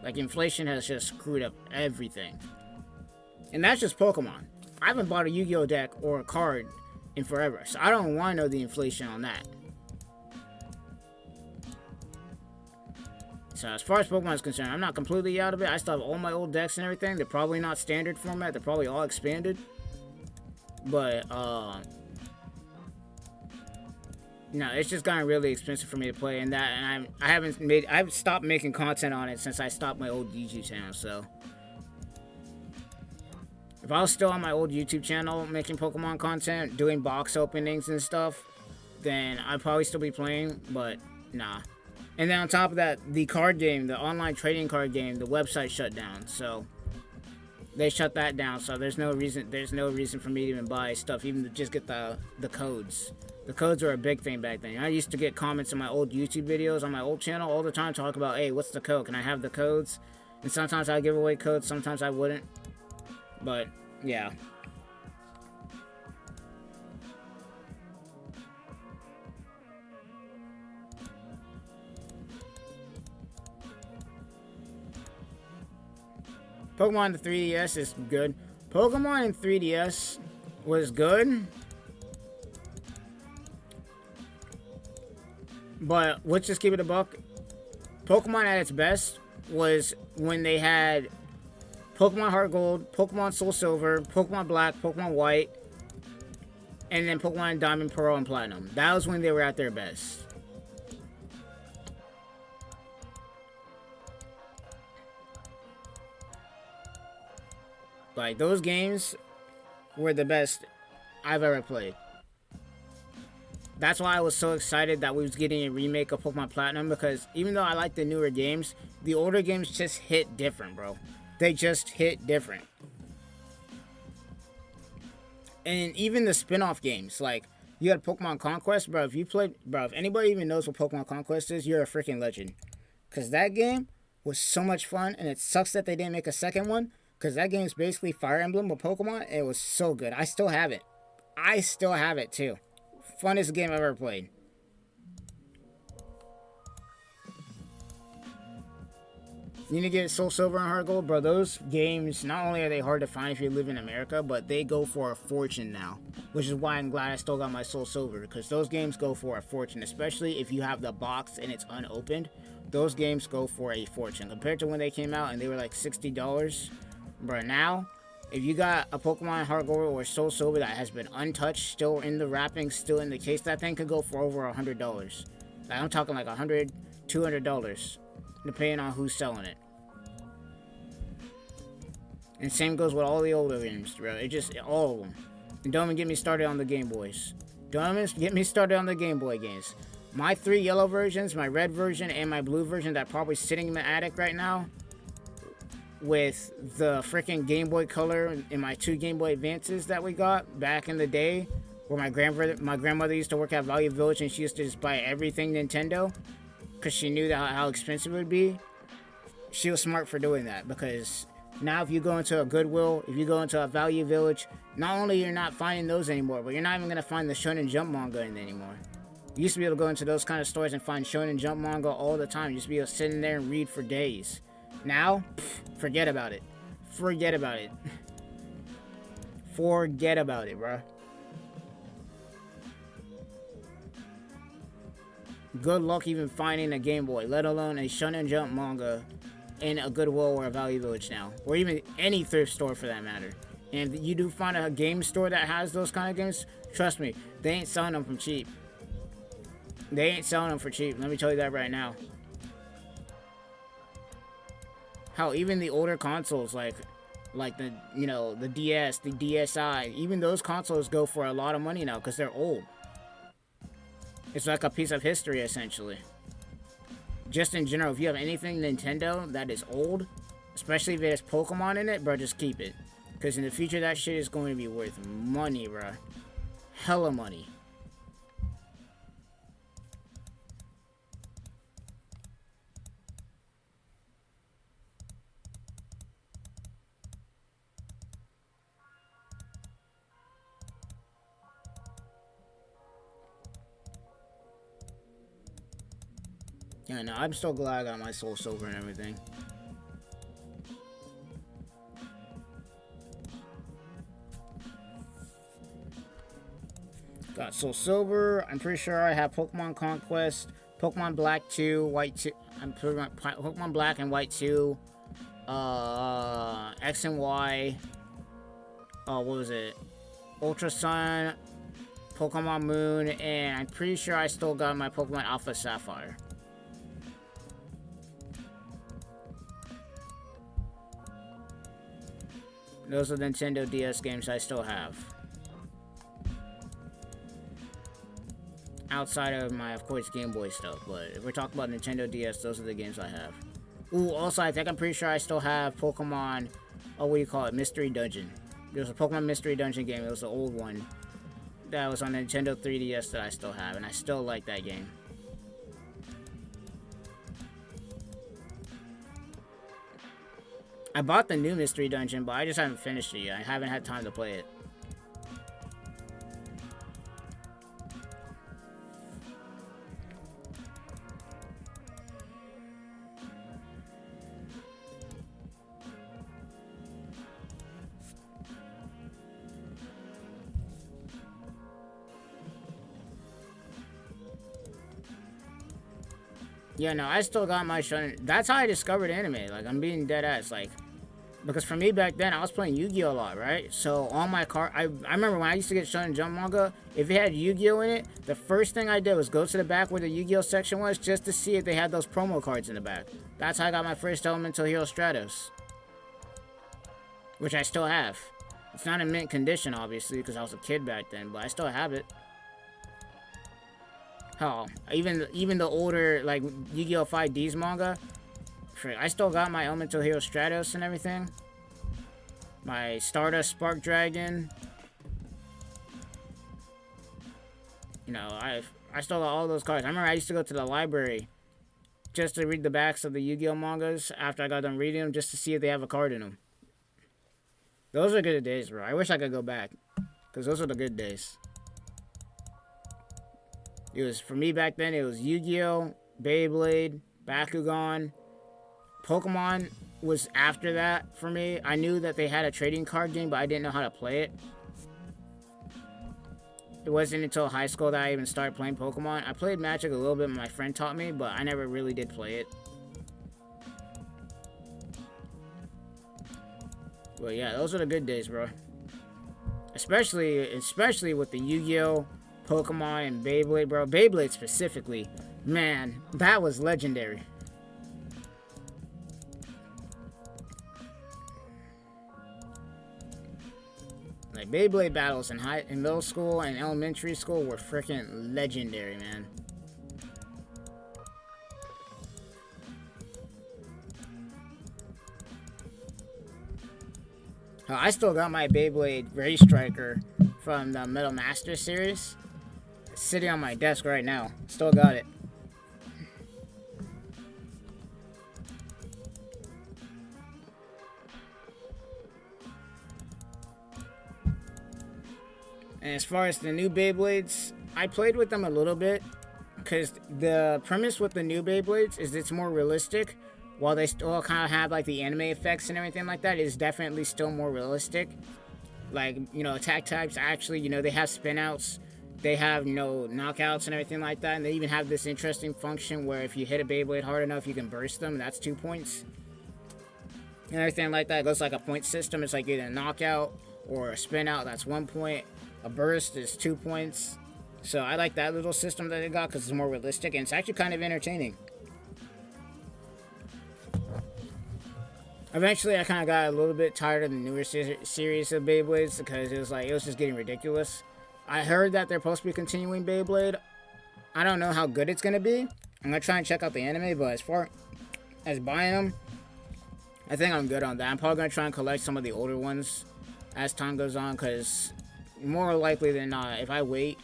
Like, inflation has just screwed up everything. And that's just Pokemon. I haven't bought a Yu-Gi-Oh deck or a card in forever. So I don't want to know the inflation on that. So as far as Pokemon is concerned, I'm not completely out of it. I still have all my old decks and everything. They're probably not standard format. They're probably all expanded. But, no, it's just gotten really expensive for me to play, and I've stopped making content on it since I stopped my old YouTube channel. So if I was still on my old YouTube channel making Pokemon content, doing box openings and stuff, then I'd probably still be playing, but nah. And then on top of that, the card game, the online trading card game, the website shut down. So they shut that down. So there's no reason for me to even buy stuff, even to just get the codes. The codes were a big thing back then. I used to get comments in my old YouTube videos on my old channel all the time, talk about, hey, what's the code? Can I have the codes? And sometimes I'd give away codes, sometimes I wouldn't. But yeah. Pokemon the 3DS is good. Pokemon in 3DS was good. But let's just give it a buck. Pokemon at its best was when they had Pokemon Heart Gold, Pokemon Soul Silver, Pokemon Black, Pokemon White, and then Pokemon Diamond, Pearl, and Platinum. That was when they were at their best. Like, those games were the best I've ever played. That's why I was so excited that we was getting a remake of Pokemon Platinum, because even though I like the newer games, the older games just hit different, bro. They just hit different. And even the spin-off games, like, you had Pokemon Conquest, bro. If anybody even knows what Pokemon Conquest is, you're a freaking legend. Because that game was so much fun, and it sucks that they didn't make a second one, because that game is basically Fire Emblem with Pokemon, and it was so good. I still have it. I still have it, too. Funnest game I've ever played. You need to get Soul Silver and Heart Gold, bro. Those games, not only are they hard to find if you live in America, but they go for a fortune now. Which is why I'm glad I still got my Soul Silver, because those games go for a fortune, especially if you have the box and it's unopened. Those games go for a fortune. Compared to when they came out and they were like $60, bro, now, if you got a Pokemon Heart Gold or Soul Silver that has been untouched, still in the wrapping, still in the case, that thing could go for over $100. Like, I'm talking like $100, $200, depending on who's selling it. And same goes with all the older games, bro. It just, all of them. And don't even get me started on the Game Boys. Don't even get me started on the Game Boy games. My 3 yellow versions, my red version, and my blue version that probably sitting in the attic right now, with the freaking Game Boy Color and my 2 Game Boy Advances that we got back in the day, where my grandmother used to work at Value Village, and she used to just buy everything Nintendo because she knew that how expensive it would be. She was smart for doing that, because now if you go into a Goodwill, if you go into a Value Village, not only you're not finding those anymore, but you're not even going to find the Shonen Jump manga in anymore. You used to be able to go into those kind of stores and find Shonen Jump manga all the time. You used to be able to sit in there and read for days. Now, forget about it. Forget about it. Forget about it, bruh. Good luck even finding a Game Boy, let alone a Shonen Jump manga in a Goodwill or a Value Village now, or even any thrift store for that matter. And if you do find a game store that has those kind of games, trust me, they ain't selling them for cheap. They ain't selling them for cheap. Let me tell you that right now. Hell, even the older consoles like the, you know, the DS, the DSi, even those consoles go for a lot of money now because they're old. It's like a piece of history, essentially. Just in general, if you have anything Nintendo that is old, especially if it has Pokemon in it, bro, just keep it. Because in the future, that shit is going to be worth money, bro. Hella money. Yeah, no, I'm still glad I got my Soul Silver and everything. Got Soul Silver. I'm pretty sure I have Pokemon Conquest, Pokemon Black 2, White 2. I'm pretty much Pokemon Black and White 2. X and Y. What was it? Ultra Sun, Pokemon Moon, and I'm pretty sure I still got my Pokemon Alpha Sapphire. Those are the Nintendo DS games I still have. Outside of my, of course, Game Boy stuff. But if we're talking about Nintendo DS, those are the games I have. Ooh, also, I think I'm pretty sure I still have Pokemon, what do you call it? Mystery Dungeon. There was a Pokemon Mystery Dungeon game. It was the old one. That was on the Nintendo 3DS that I still have. And I still like that game. I bought the new Mystery Dungeon, but I just haven't finished it yet. I haven't had time to play it. Yeah, no, I still got my Shonen. That's how I discovered anime. Like, I'm being dead ass. Like, because for me back then, I was playing Yu-Gi-Oh! A lot, right? So on my car, I remember when I used to get Shonen Jump manga, if it had Yu-Gi-Oh! In it, the first thing I did was go to the back where the Yu-Gi-Oh! Section was just to see if they had those promo cards in the back. That's how I got my first Elemental Hero Stratos. Which I still have. It's not in mint condition, obviously, because I was a kid back then, but I still have it. Hell, even the older, like, Yu-Gi-Oh! 5D's manga, I still got my Elemental Hero Stratos and everything. My Stardust Spark Dragon. You know, I still got all those cards. I remember I used to go to the library just to read the backs of the Yu-Gi-Oh! Mangas after I got done reading them, just to see if they have a card in them. Those are good days, bro. I wish I could go back, because those are the good days. It was, for me back then, it was Yu-Gi-Oh!, Beyblade, Bakugan. Pokemon was after that for me. I knew that they had a trading card game, but I didn't know how to play it. It wasn't until high school that I even started playing Pokemon. I played Magic a little bit, my friend taught me, but I never really did play it. But yeah, those are the good days, bro. Especially with the Yu-Gi-Oh!, Pokemon, and Beyblade, bro. Beyblade specifically. Man, that was legendary. Like, Beyblade battles in middle school and elementary school were freaking legendary, man. I still got my Beyblade Ray Striker from the Metal Master series. It's sitting on my desk right now. Still got it. And as far as the new Beyblades, I played with them a little bit. Because the premise with the new Beyblades is it's more realistic. While they still kind of have like the anime effects and everything like that, it is definitely still more realistic. Like, you know, attack types actually, you know, they have spin outs. They have, you know, knockouts and everything like that. And they even have this interesting function where if you hit a Beyblade hard enough, you can burst them. That's 2 points. And everything like that. It goes like a point system. It's like either a knockout or a spin out. That's 1 point. A burst is 2 points. So I like that little system that they got because it's more realistic and it's actually kind of entertaining. Eventually, I kind of got a little bit tired of the newer series of Beyblades because it was just getting ridiculous. I heard that they're supposed to be continuing Beyblade. I don't know how good it's going to be. I'm going to try and check out the anime, but as far as buying them, I think I'm good on that. I'm probably going to try and collect some of the older ones as time goes on because more likely than not, if I wait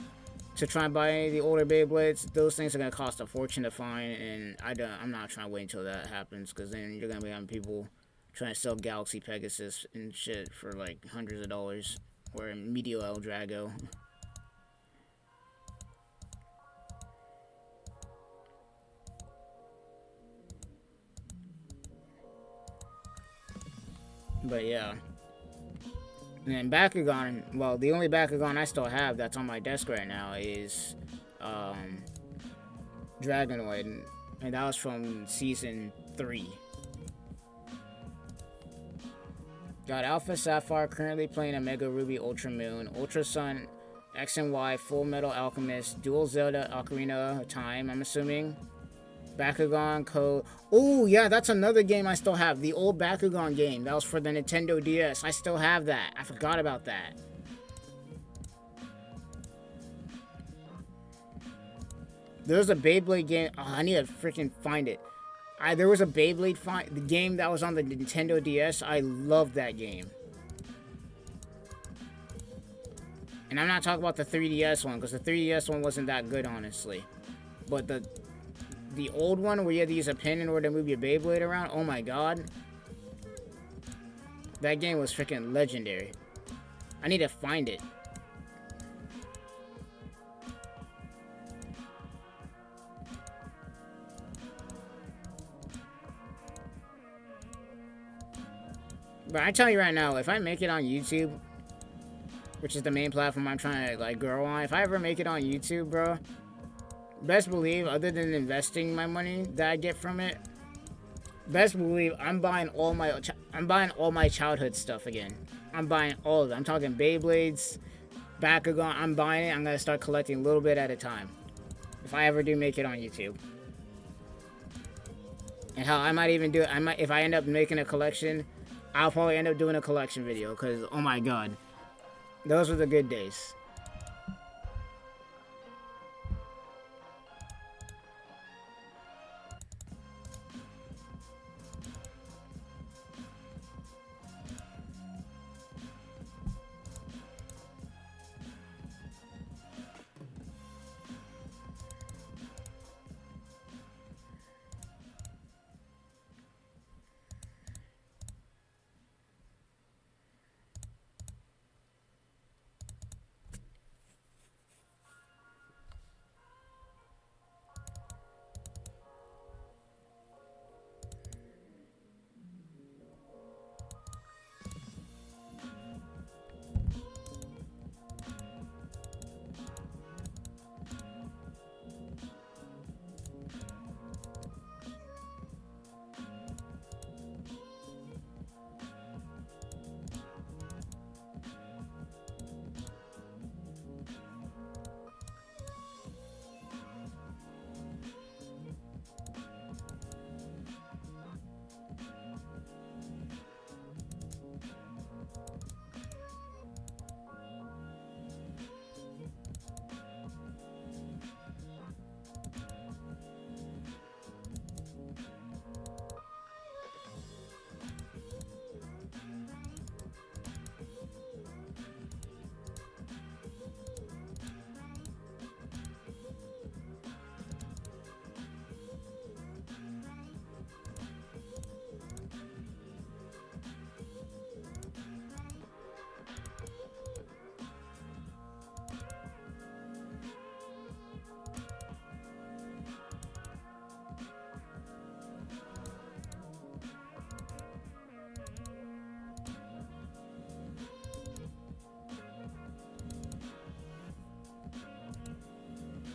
to try and buy the older Beyblades, those things are going to cost a fortune to find, and I'm not trying to wait until that happens, because then you're going to be having people trying to sell Galaxy Pegasus and shit for like hundreds of dollars, or Medio El Drago. But yeah. And then Bakugan, well, the only Bakugan I still have that's on my desk right now is Dragonoid, and that was from Season 3. Got Alpha Sapphire, currently playing Omega Ruby Ultra Moon, Ultra Sun, X and Y, Full Metal Alchemist, Dual Zelda Ocarina of Time, I'm assuming. Bakugan Code. Oh, yeah, that's another game I still have. The old Bakugan game. That was for the Nintendo DS. I still have that. I forgot about that. There's a Beyblade game. Oh, I need to freaking find it. There was a Beyblade the game that was on the Nintendo DS. I loved that game. And I'm not talking about the 3DS one, because the 3DS one wasn't that good, honestly. But the old one where you had to use a pin in order to move your Beyblade around, oh my god. That game was freaking legendary. I need to find it. But I tell you right now, if I make it on YouTube, which is the main platform I'm trying to like grow on, if I ever make it on YouTube, bro, best believe, other than investing my money that I get from it, best believe I'm buying all my childhood stuff again. I'm buying all of it. I'm talking Beyblades, Bakugan. I'm buying it. I'm gonna start collecting a little bit at a time. If I ever do make it on YouTube. And hell, I might even do it. If I end up making a collection, I'll probably end up doing a collection video. Cause oh my god, those were the good days.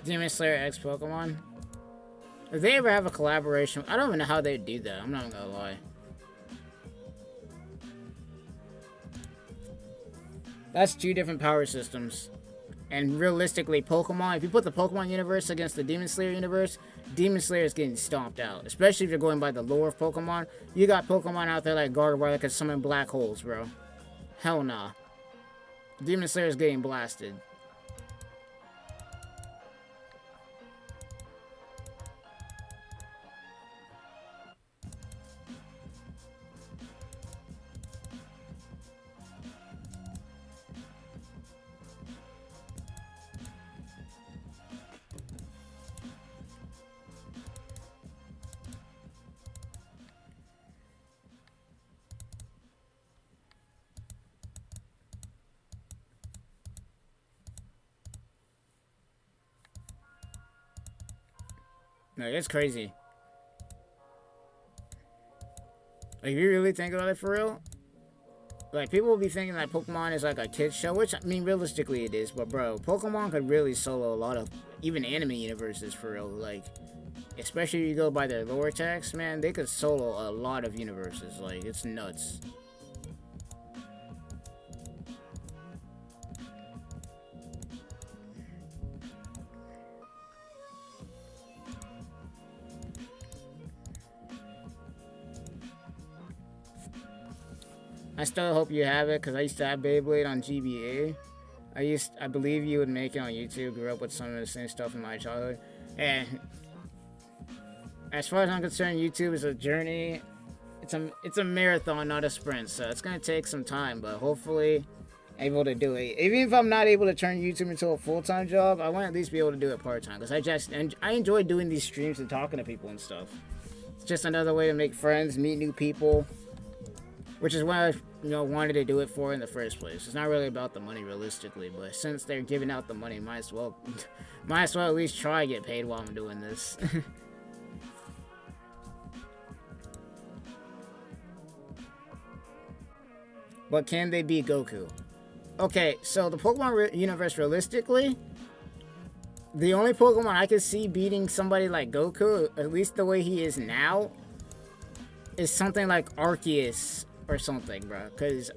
Demon Slayer X Pokemon. If they ever have a collaboration, I don't even know how they'd do that. I'm not gonna lie. That's two different power systems. And realistically, Pokemon, if you put the Pokemon universe against the Demon Slayer universe, Demon Slayer is getting stomped out. Especially if you're going by the lore of Pokemon. You got Pokemon out there like Gardevoir that can summon black holes, bro. Hell nah. Demon Slayer is getting blasted. No, it's crazy. Like, if you really think about it for real, like, people will be thinking that Pokemon is like a kid's show, which, I mean, realistically it is, but bro, Pokemon could really solo a lot of, even anime universes for real, like, especially if you go by their lore text, man, they could solo a lot of universes, like, it's nuts. I still hope you have it, because I used to have Beyblade on GBA. I believe you would make it on YouTube. Grew up with some of the same stuff in my childhood. And as far as I'm concerned, YouTube is a journey. It's a marathon, not a sprint. So it's gonna take some time, but hopefully able to do it. Even if I'm not able to turn YouTube into a full-time job, I want to at least be able to do it part-time. Because I enjoy doing these streams and talking to people and stuff. It's just another way to make friends, meet new people. Which is what I, wanted to do it for in the first place. It's not really about the money, realistically, but since they're giving out the money, might as well at least try to get paid while I'm doing this. But can they beat Goku? Okay, so the Pokemon universe, realistically, the only Pokemon I could see beating somebody like Goku, at least the way he is now, is something like Arceus. Or something, bro. Because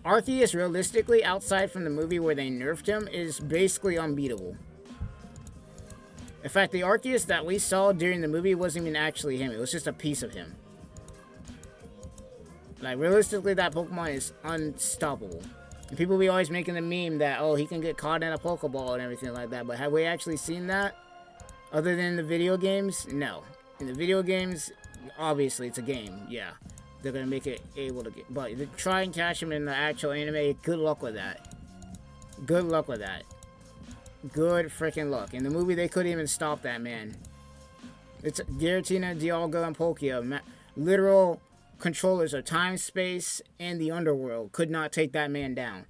Arceus, realistically, outside from the movie where they nerfed him, is basically unbeatable. In fact, the Arceus that we saw during the movie wasn't even actually him. It was just a piece of him. Like, realistically, that Pokemon is unstoppable. And people be always making the meme that, oh, he can get caught in a Pokeball and everything like that. But have we actually seen that? Other than the video games? No. In the video games, obviously, it's a game. Yeah. They're gonna make it able to get, but try and catch him in the actual anime. Good luck with that. Good luck with that. Good freaking luck. In the movie, they couldn't even stop that man. It's Giratina, Dialga, and Palkia. Literal controllers of time, space, and the underworld could not take that man down.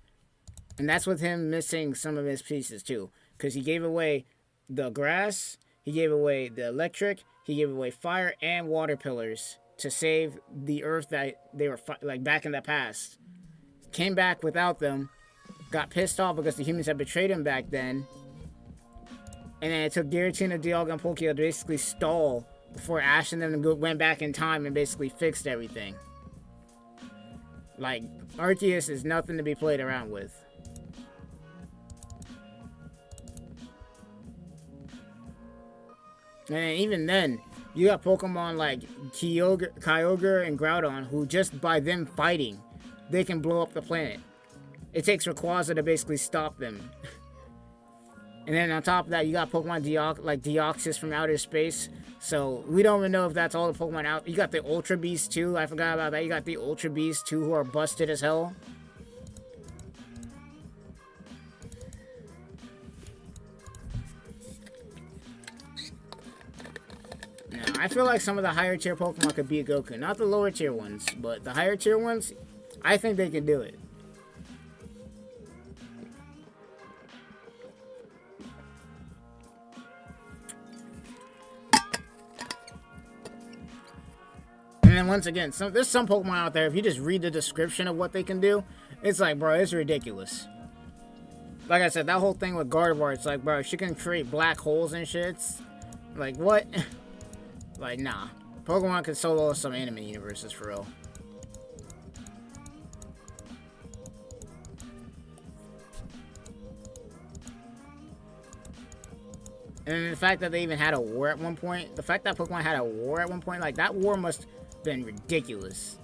And that's with him missing some of his pieces too, because he gave away the grass, he gave away the electric, he gave away fire and water pillars to save the Earth that they were like back in the past. Came back without them, got pissed off because the humans had betrayed him back then, and then it took Giratina, Dialga, and Palkia to basically stall before Ash and them went back in time and basically fixed everything. Like, Arceus is nothing to be played around with. And even then, you got Pokemon like Kyogre and Groudon, who just by them fighting, they can blow up the planet. It takes Rayquaza to basically stop them. And then on top of that, you got Pokemon like Deoxys from outer space. So we don't even know if that's all the Pokemon out. You got the Ultra Beasts too. I forgot about that. You got the Ultra Beasts too, who are busted as hell. I feel like some of the higher tier Pokemon could beat Goku. Not the lower tier ones, but the higher tier ones, I think they could do it. And then once again, there's some Pokemon out there, if you just read the description of what they can do, it's like, bro, it's ridiculous. Like I said, that whole thing with Gardevoir, it's like, bro, she can create black holes and shits. Like, what? Like, nah. Pokemon can solo some anime universes for real. And the fact that they even had a war at one point, the fact that Pokemon had a war at one point, like, that war must have been ridiculous.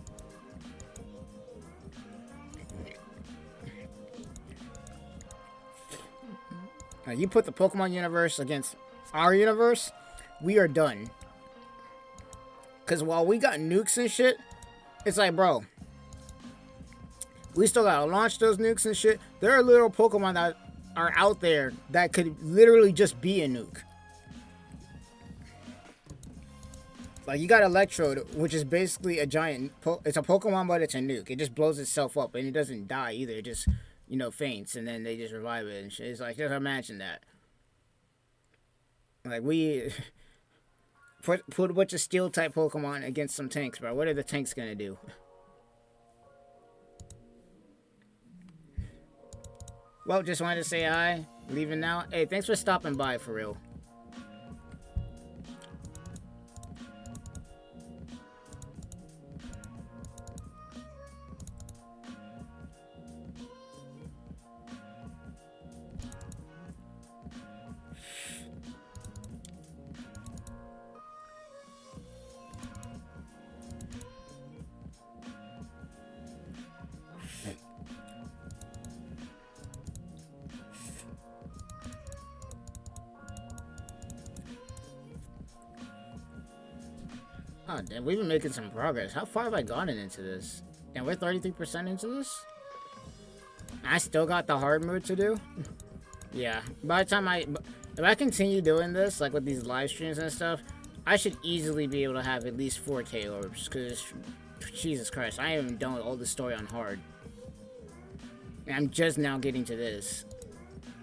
Now, you put the Pokemon universe against our universe, we are done. Because while we got nukes and shit, it's like, bro, we still gotta launch those nukes and shit. There are little Pokemon that are out there that could literally just be a nuke. Like, you got Electrode, which is basically a giant, it's a Pokemon, but it's a nuke. It just blows itself up, and it doesn't die either. It just, you know, faints, and then they just revive it and shit. It's like, just imagine that. Like, we put a bunch of steel-type Pokemon against some tanks, bro. What are the tanks gonna do? Well, just wanted to say hi. Leaving now. Hey, thanks for stopping by, for real. Oh, damn, we've been making some progress. How far have I gotten into this? And we're 33% into this? I still got the hard mode to do? Yeah. By the time if I continue doing this, like with these live streams and stuff, I should easily be able to have at least 4K orbs. Because, Jesus Christ, I haven't done all the story on hard. And I'm just now getting to this.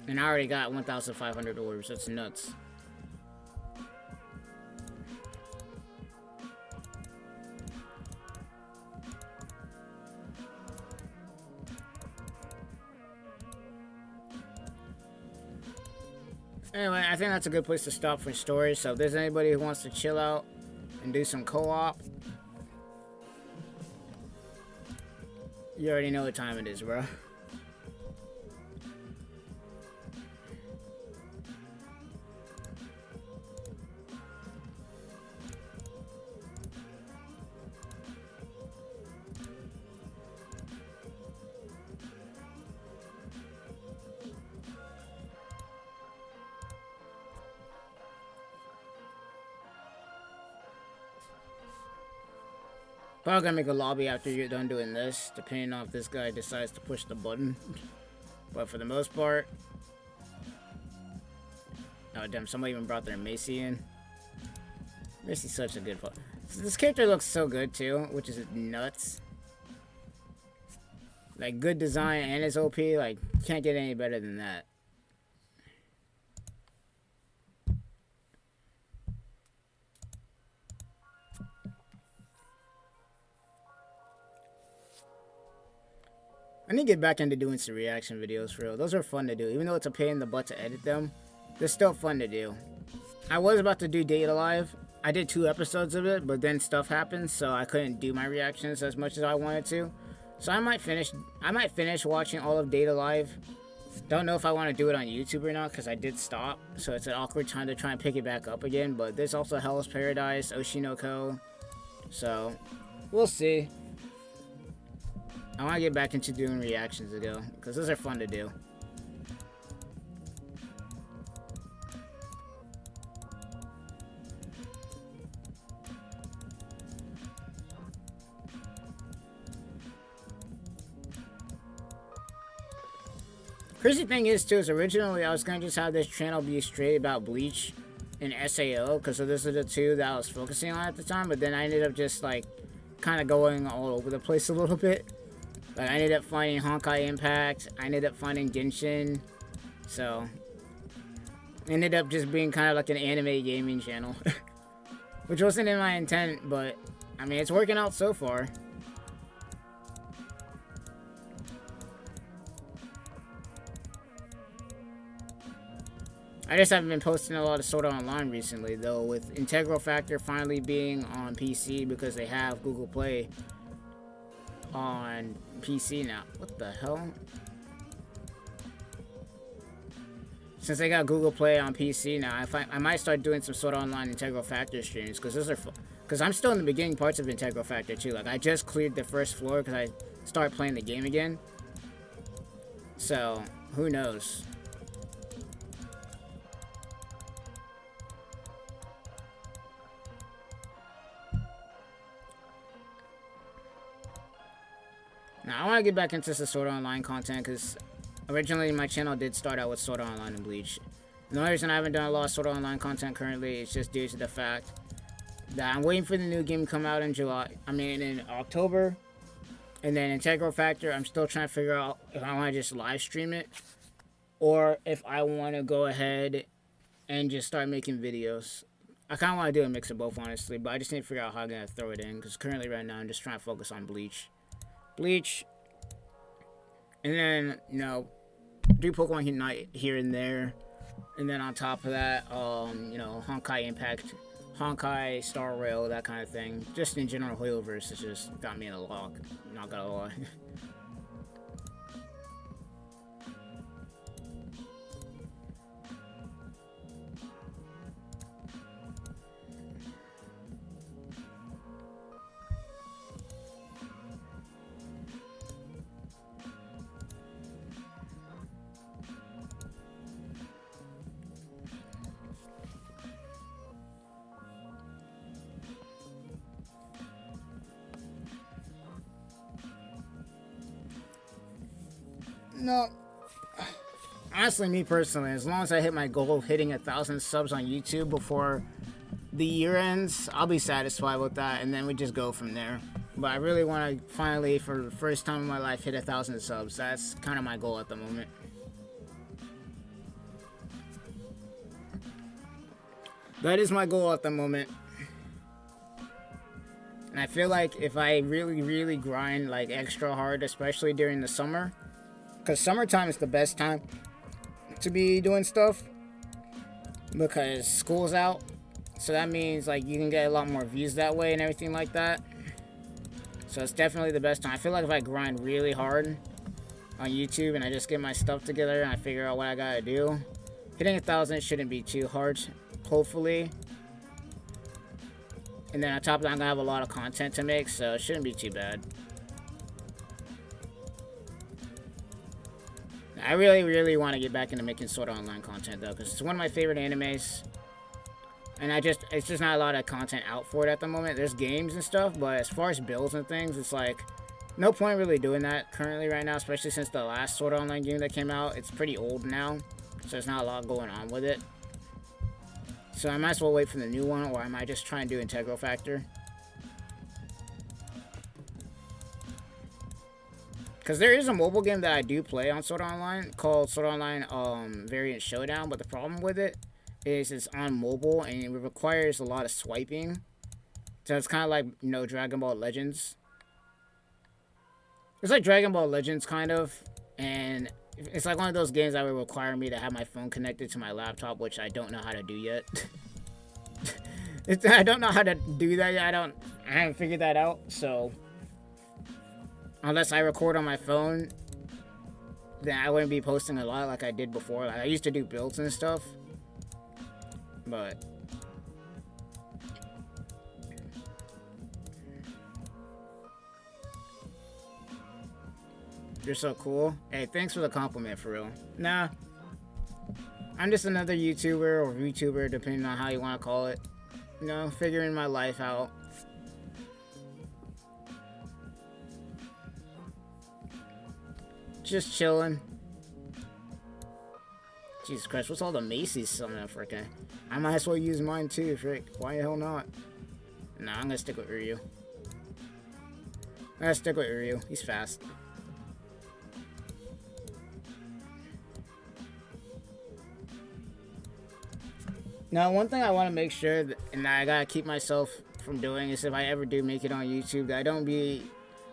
And I already got 1,500 orbs. That's nuts. Anyway, I think that's a good place to stop for stories. So if there's anybody who wants to chill out and do some co-op, you already know what time it is, bro. Probably gonna make a lobby after you're done doing this, depending on if this guy decides to push the button. But for the most part... Oh damn, somebody even brought their Macy in. Macy's such a good part. This character looks so good too, which is nuts. Like, good design and it's OP, like, can't get any better than that. I need to get back into doing some reaction videos for real. Those are fun to do. Even though it's a pain in the butt to edit them, they're still fun to do. I was about to do Data Live. I did 2 episodes of it, but then stuff happened, so I couldn't do my reactions as much as I wanted to. So I might finish watching all of Data Live. Don't know if I want to do it on YouTube or not, because I did stop. So it's an awkward time to try and pick it back up again. But there's also Hell's Paradise, Oshinoko. So, we'll see. I want to get back into doing reactions again, because those are fun to do. Crazy thing is, too, is originally I was going to just have this channel be straight about Bleach and SAO, because those are the 2 that I was focusing on at the time, but then I ended up just, like, kind of going all over the place a little bit. Like, I ended up finding Honkai Impact, I ended up finding Genshin, so... Ended up just being kind of like an anime gaming channel. Which wasn't in my intent, but, I mean, it's working out so far. I just haven't been posting a lot of Sword Art Online recently, though, with Integral Factor finally being on PC because they have Google Play on PC now. What the hell? Since they got Google Play on PC now, I might start doing some Sword Art Online Integral Factor streams because those are because I'm still in the beginning parts of Integral Factor too. Like I just cleared the first floor because I started playing the game again. So who knows? Now I want to get back into some Sword Art Online content because originally my channel did start out with Sword Art Online and Bleach. The only reason I haven't done a lot of Sword Art Online content currently is just due to the fact that I'm waiting for the new game to come out in in October. And then Integral Factor, I'm still trying to figure out if I want to just live stream it or if I want to go ahead and just start making videos. I kind of want to do a mix of both, honestly, but I just need to figure out how I'm going to throw it in because currently right now I'm just trying to focus on Bleach, and then, do Pokemon Unite here and there, and then on top of that, Honkai Impact, Honkai Star Rail, that kind of thing. Just in general, Hoyoverse has just got me in a lock, not gonna lie. No, honestly, me personally, as long as I hit my goal of hitting 1,000 subs on YouTube before the year ends, I'll be satisfied with that, and then we just go from there. But I really want to finally, for the first time in my life, hit 1,000 subs. That's kind of my goal at the moment. That is my goal at the moment. And I feel like if I really grind like extra hard, especially during the summer, because summertime is the best time to be doing stuff because school's out. So that means like you can get a lot more views that way and everything like that. So it's definitely the best time. I feel like if I grind really hard on YouTube and I just get my stuff together and I figure out what I gotta do, hitting 1,000 shouldn't be too hard, hopefully. And then on top of that, I'm gonna have a lot of content to make, so it shouldn't be too bad. I really want to get back into making Sword Art Online content though, because it's one of my favorite animes, and it's just not a lot of content out for it at the moment. There's games and stuff, but as far as builds and things, it's like no point really doing that currently right now, especially since the last Sword Art Online game that came out, it's pretty old now, so there's not a lot going on with it. So I might as well wait for the new one, or I might just try and do Integral Factor. Because there is a mobile game that I do play on Sword Art Online called Sword Art Online Variant Showdown, but the problem with it is it's on mobile and it requires a lot of swiping. So it's kind of like, Dragon Ball Legends. It's like Dragon Ball Legends, kind of, and it's like one of those games that would require me to have my phone connected to my laptop, which I don't know how to do yet. I don't know how to do that yet. I haven't figured that out, so unless I record on my phone, then I wouldn't be posting a lot like I did before. Like I used to do builds and stuff, but you're so cool. Hey, thanks for the compliment, for real. Nah, I'm just another YouTuber or VTuber, depending on how you want to call it. Figuring my life out. Just chilling. Jesus Christ, what's all the Macy's selling at frickin'? I might as well use mine too, frick. Why the hell not? Nah, I'm gonna stick with Ryu. He's fast. Now, one thing I want to make sure, and I gotta keep myself from doing, is if I ever do make it on YouTube, that I don't be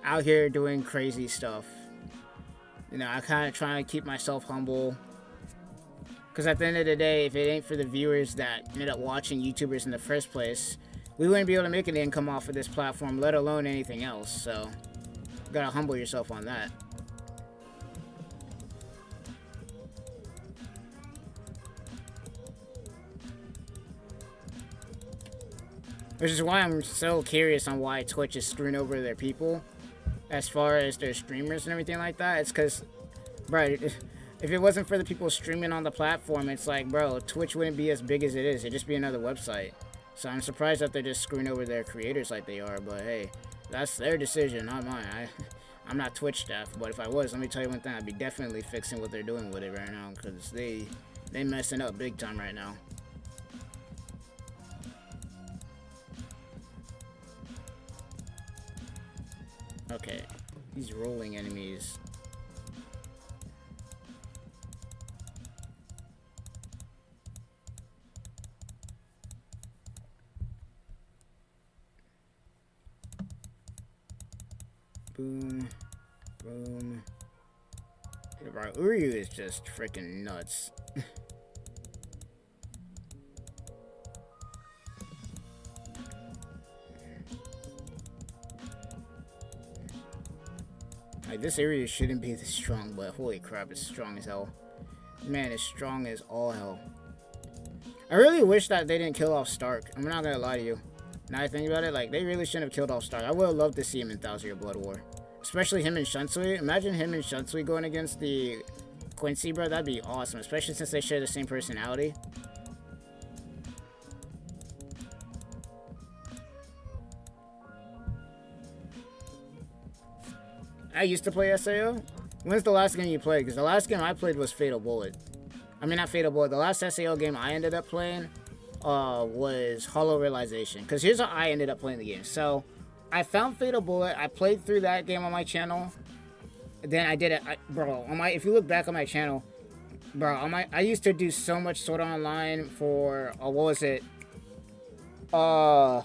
out here doing crazy stuff. I kind of try to keep myself humble Because at the end of the day, if it ain't for the viewers that ended up watching YouTubers in the first place, we wouldn't be able to make an income off of this platform, let alone anything else. So, you gotta humble yourself on that. Which is why I'm so curious on why Twitch is screwing over their people as far as their streamers and everything like that. It's because, bro, if it wasn't for the people streaming on the platform, it's like, bro, Twitch wouldn't be as big as it is. It'd just be another website. So I'm surprised that they're just screwing over their creators like they are. But hey, that's their decision, not mine. I'm not Twitch staff, but if I was, let me tell you one thing, I'd be definitely fixing what they're doing with it right now, because they messing up big time right now. Okay, these rolling enemies. Boom, boom. Bro, Uryu is just freaking nuts. Like, this area shouldn't be this strong, but holy crap, it's strong as hell. Man, it's strong as all hell. I really wish that they didn't kill off Stark. I'm not gonna lie to you. Now I think about it, like, they really shouldn't have killed off Stark. I would have loved to see him in 1000-Year Blood War. Especially him and Shunsui. Imagine him and Shunsui going against the Quincy, bro. That'd be awesome. Especially since they share the same personality. I used to play SAO. When's the last game you played? Because the last game I played was Fatal Bullet. I mean, not Fatal Bullet. The last SAO game I ended up playing was Hollow Realization. Because here's how I ended up playing the game. So, I found Fatal Bullet. I played through that game on my channel. Then I did it, bro. If you look back on my channel, bro, I used to do so much Sword Art Online for what was it? I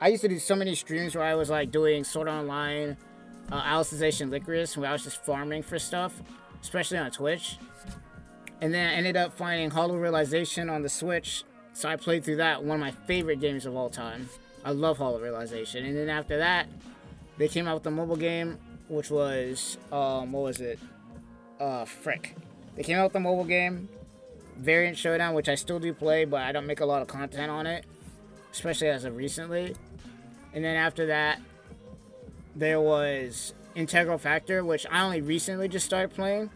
used to do so many streams where I was like doing Sword Art Online, Alicization Licorice, where I was just farming for stuff, especially on Twitch. And then I ended up finding Hollow Realization on the Switch, so I played through that. One of my favorite games of all time. I love Hollow Realization. And then after that, they came out with a mobile game, which was, what was it? Frick. They came out with a mobile game, Variant Showdown, which I still do play, but I don't make a lot of content on it, especially as of recently. And then after that, there was Integral Factor, which I only recently just started playing.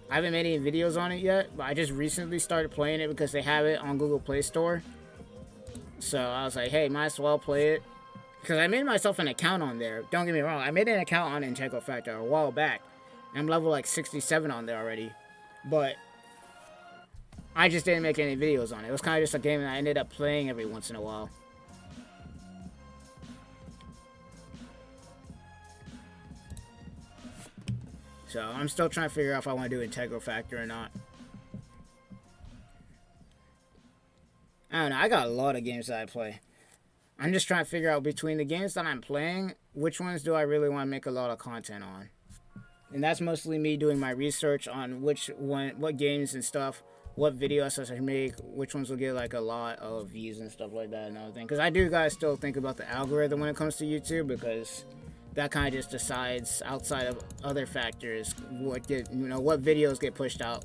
I haven't made any videos on it yet, but I just recently started playing it because they have it on Google Play Store. So I was like, hey, might as well play it. Because I made myself an account on there. Don't get me wrong, I made an account on Integral Factor a while back. I'm level like 67 on there already. But I just didn't make any videos on it. It was kind of just a game that I ended up playing every once in a while. So, I'm still trying to figure out if I want to do Integral Factor or not. I don't know, I got a lot of games that I play. I'm just trying to figure out between the games that I'm playing, which ones do I really want to make a lot of content on. And that's mostly me doing my research on what games and stuff, what videos I should make, which ones will get like a lot of views and stuff like that and everything. Because I do guys still think about the algorithm when it comes to YouTube, because that kind of just decides outside of other factors what videos get pushed out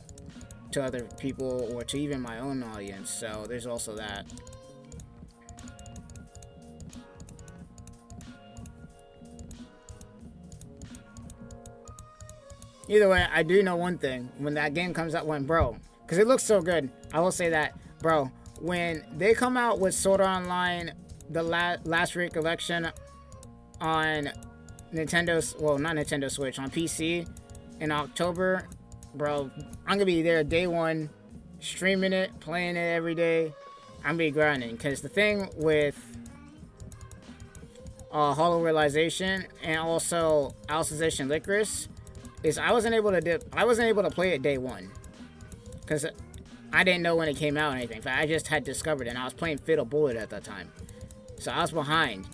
to other people or to even my own audience. So there's also that. Either way, I do know one thing. When that game comes out, because it looks so good, I will say that, bro, when they come out with Sword Art Online, the last recollection on Nintendo's, well, not Nintendo Switch, on PC in October, bro, I'm gonna be there day one, streaming it, playing it every day. I'm gonna be grinding, because the thing with Hollow Realization and also Alicization Licorice is I wasn't able to play it day one, because I didn't know when it came out or anything. In fact, I just had discovered it, and I was playing Fatal Bullet at that time, so I was behind.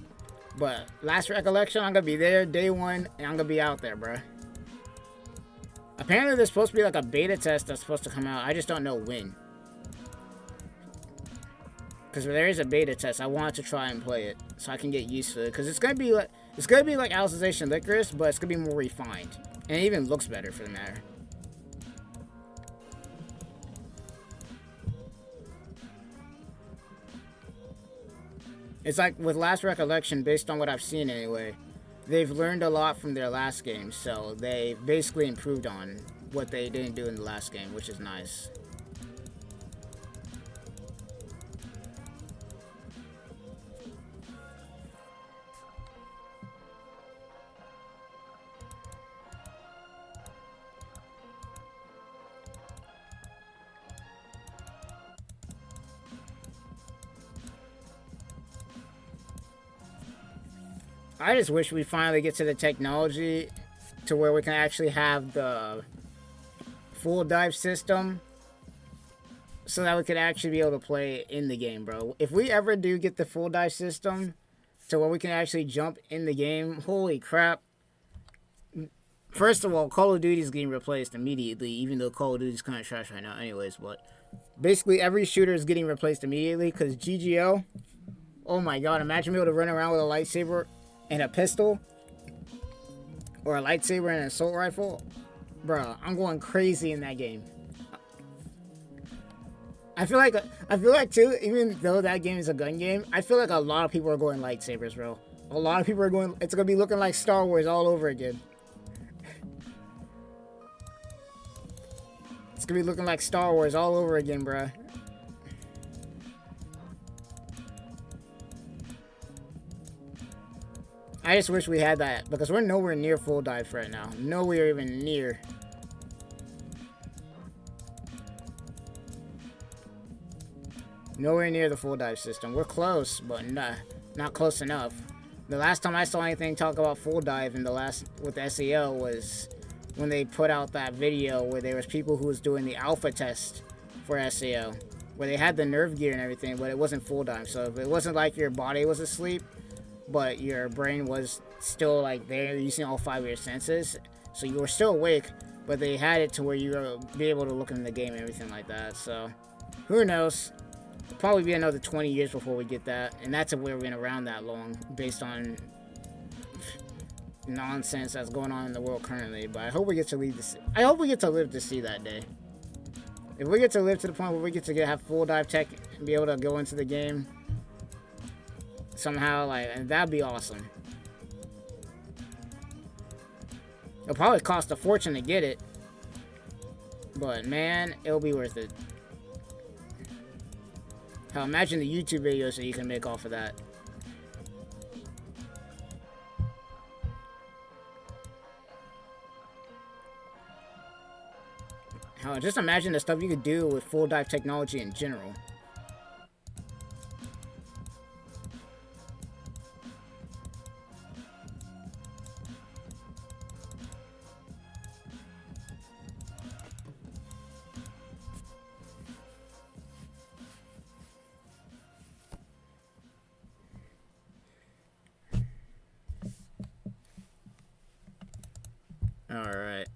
But last recollection, I'm gonna be there day one, and I'm gonna be out there, bruh. Apparently there's supposed to be like a beta test that's supposed to come out. I just don't know when. Because there is a beta test. I want to try and play it so I can get used to it. Because it's gonna be like Alicization Licorice, but it's gonna be more refined. And it even looks better for the matter. It's like with Last Recollection, based on what I've seen anyway, they've learned a lot from their last game, so they basically improved on what they didn't do in the last game, which is nice. I just wish we finally get to the technology to where we can actually have the full dive system so that we could actually be able to play in the game, bro. If we ever do get the full dive system to where we can actually jump in the game, holy crap. First of all, Call of Duty is getting replaced immediately, even though Call of Duty is kind of trash right now anyways, but basically every shooter is getting replaced immediately because GGO, oh my god, imagine being able to run around with a lightsaber and a pistol, or a lightsaber and an assault rifle. Bruh, I'm going crazy in that game. I feel like too, even though that game is a gun game, I feel like a lot of people are going lightsabers, bro. A lot of people are going, it's gonna be looking like Star Wars all over again. It's gonna be looking like Star Wars all over again, bruh. I just wish we had that, because we're nowhere near full dive right now. Nowhere even near. Nowhere near the full dive system. We're close, but not close enough. The last time I saw anything talk about full dive in the last with SEO was when they put out that video where there was people who was doing the alpha test for SEO, where they had the nerve gear and everything, but it wasn't full dive. So it wasn't like your body was asleep, but your brain was still like there, using all 5 of your senses, so you were still awake, but they had it to where you were be able to look in the game and everything like that. So who knows, it'll probably be another 20 years before we get that, and that's if we're been around that long based on nonsense that's going on in the world currently. But I hope we get to live to see that day. If we get to live to the point where we get to have full dive tech and be able to go into the game somehow, like, that'd be awesome. It'll probably cost a fortune to get it, but man, it'll be worth it. Hell, imagine the YouTube videos that you can make off of that. Hell, just imagine the stuff you could do with full dive technology in general. All right.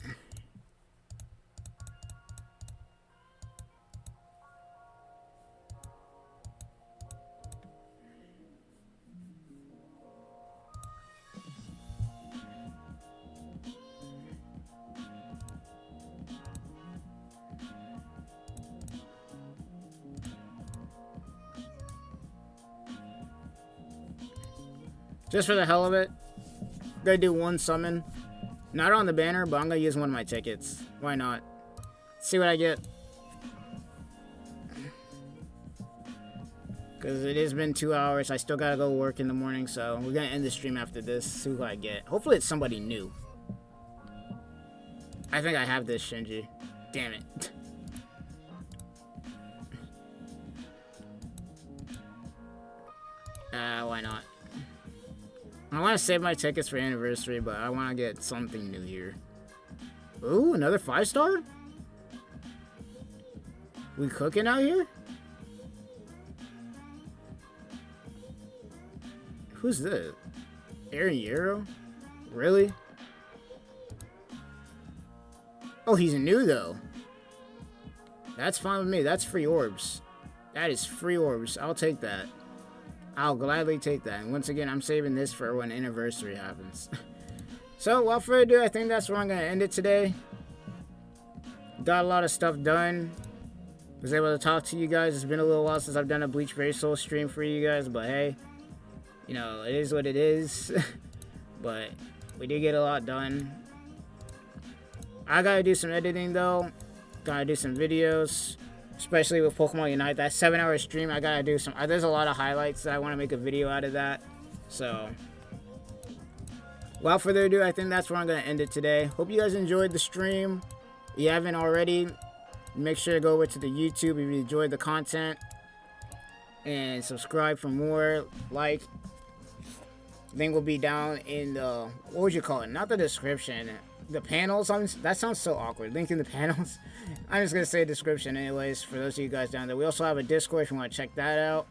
Just for the hell of it, I'm gonna do one summon. Not on the banner, but I'm gonna use one of my tickets. Why not? See what I get. Because it has been 2 hours. I still gotta go work in the morning, so we're gonna end the stream after this. See who I get. Hopefully it's somebody new. I think I have this, Shinji. Damn it. Why not? I want to save my tickets for anniversary, but I want to get something new here. Ooh, another 5-star? We cooking out here? Who's this? Aaron Yarrow? Really? Oh, he's new though. That's fine with me. That's free orbs. That is free orbs. I'll take that. I'll gladly take that. And once again, I'm saving this for when anniversary happens. So, without further ado, I think that's where I'm going to end it today. Got a lot of stuff done. Was able to talk to you guys. It's been a little while since I've done a Bleach Very Soul stream for you guys. But hey, you know, it is what it is. But we did get a lot done. I got to do some editing though. Got to do some videos. Especially with Pokemon Unite. That 7-hour stream, I got to do some... There's a lot of highlights that I want to make a video out of that. So... without further ado, I think that's where I'm going to end it today. Hope you guys enjoyed the stream. If you haven't already, make sure to go over to the YouTube if you enjoyed the content. And subscribe for more. Like. Link will be down in the... what would you call it? Not the description. The panels. That sounds so awkward. Link in the panels. I'm just going to say description anyways for those of you guys down there. We also have a Discord if you want to check that out.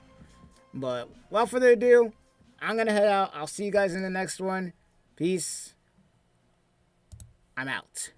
But without further ado, I'm going to head out. I'll see you guys in the next one. Peace. I'm out.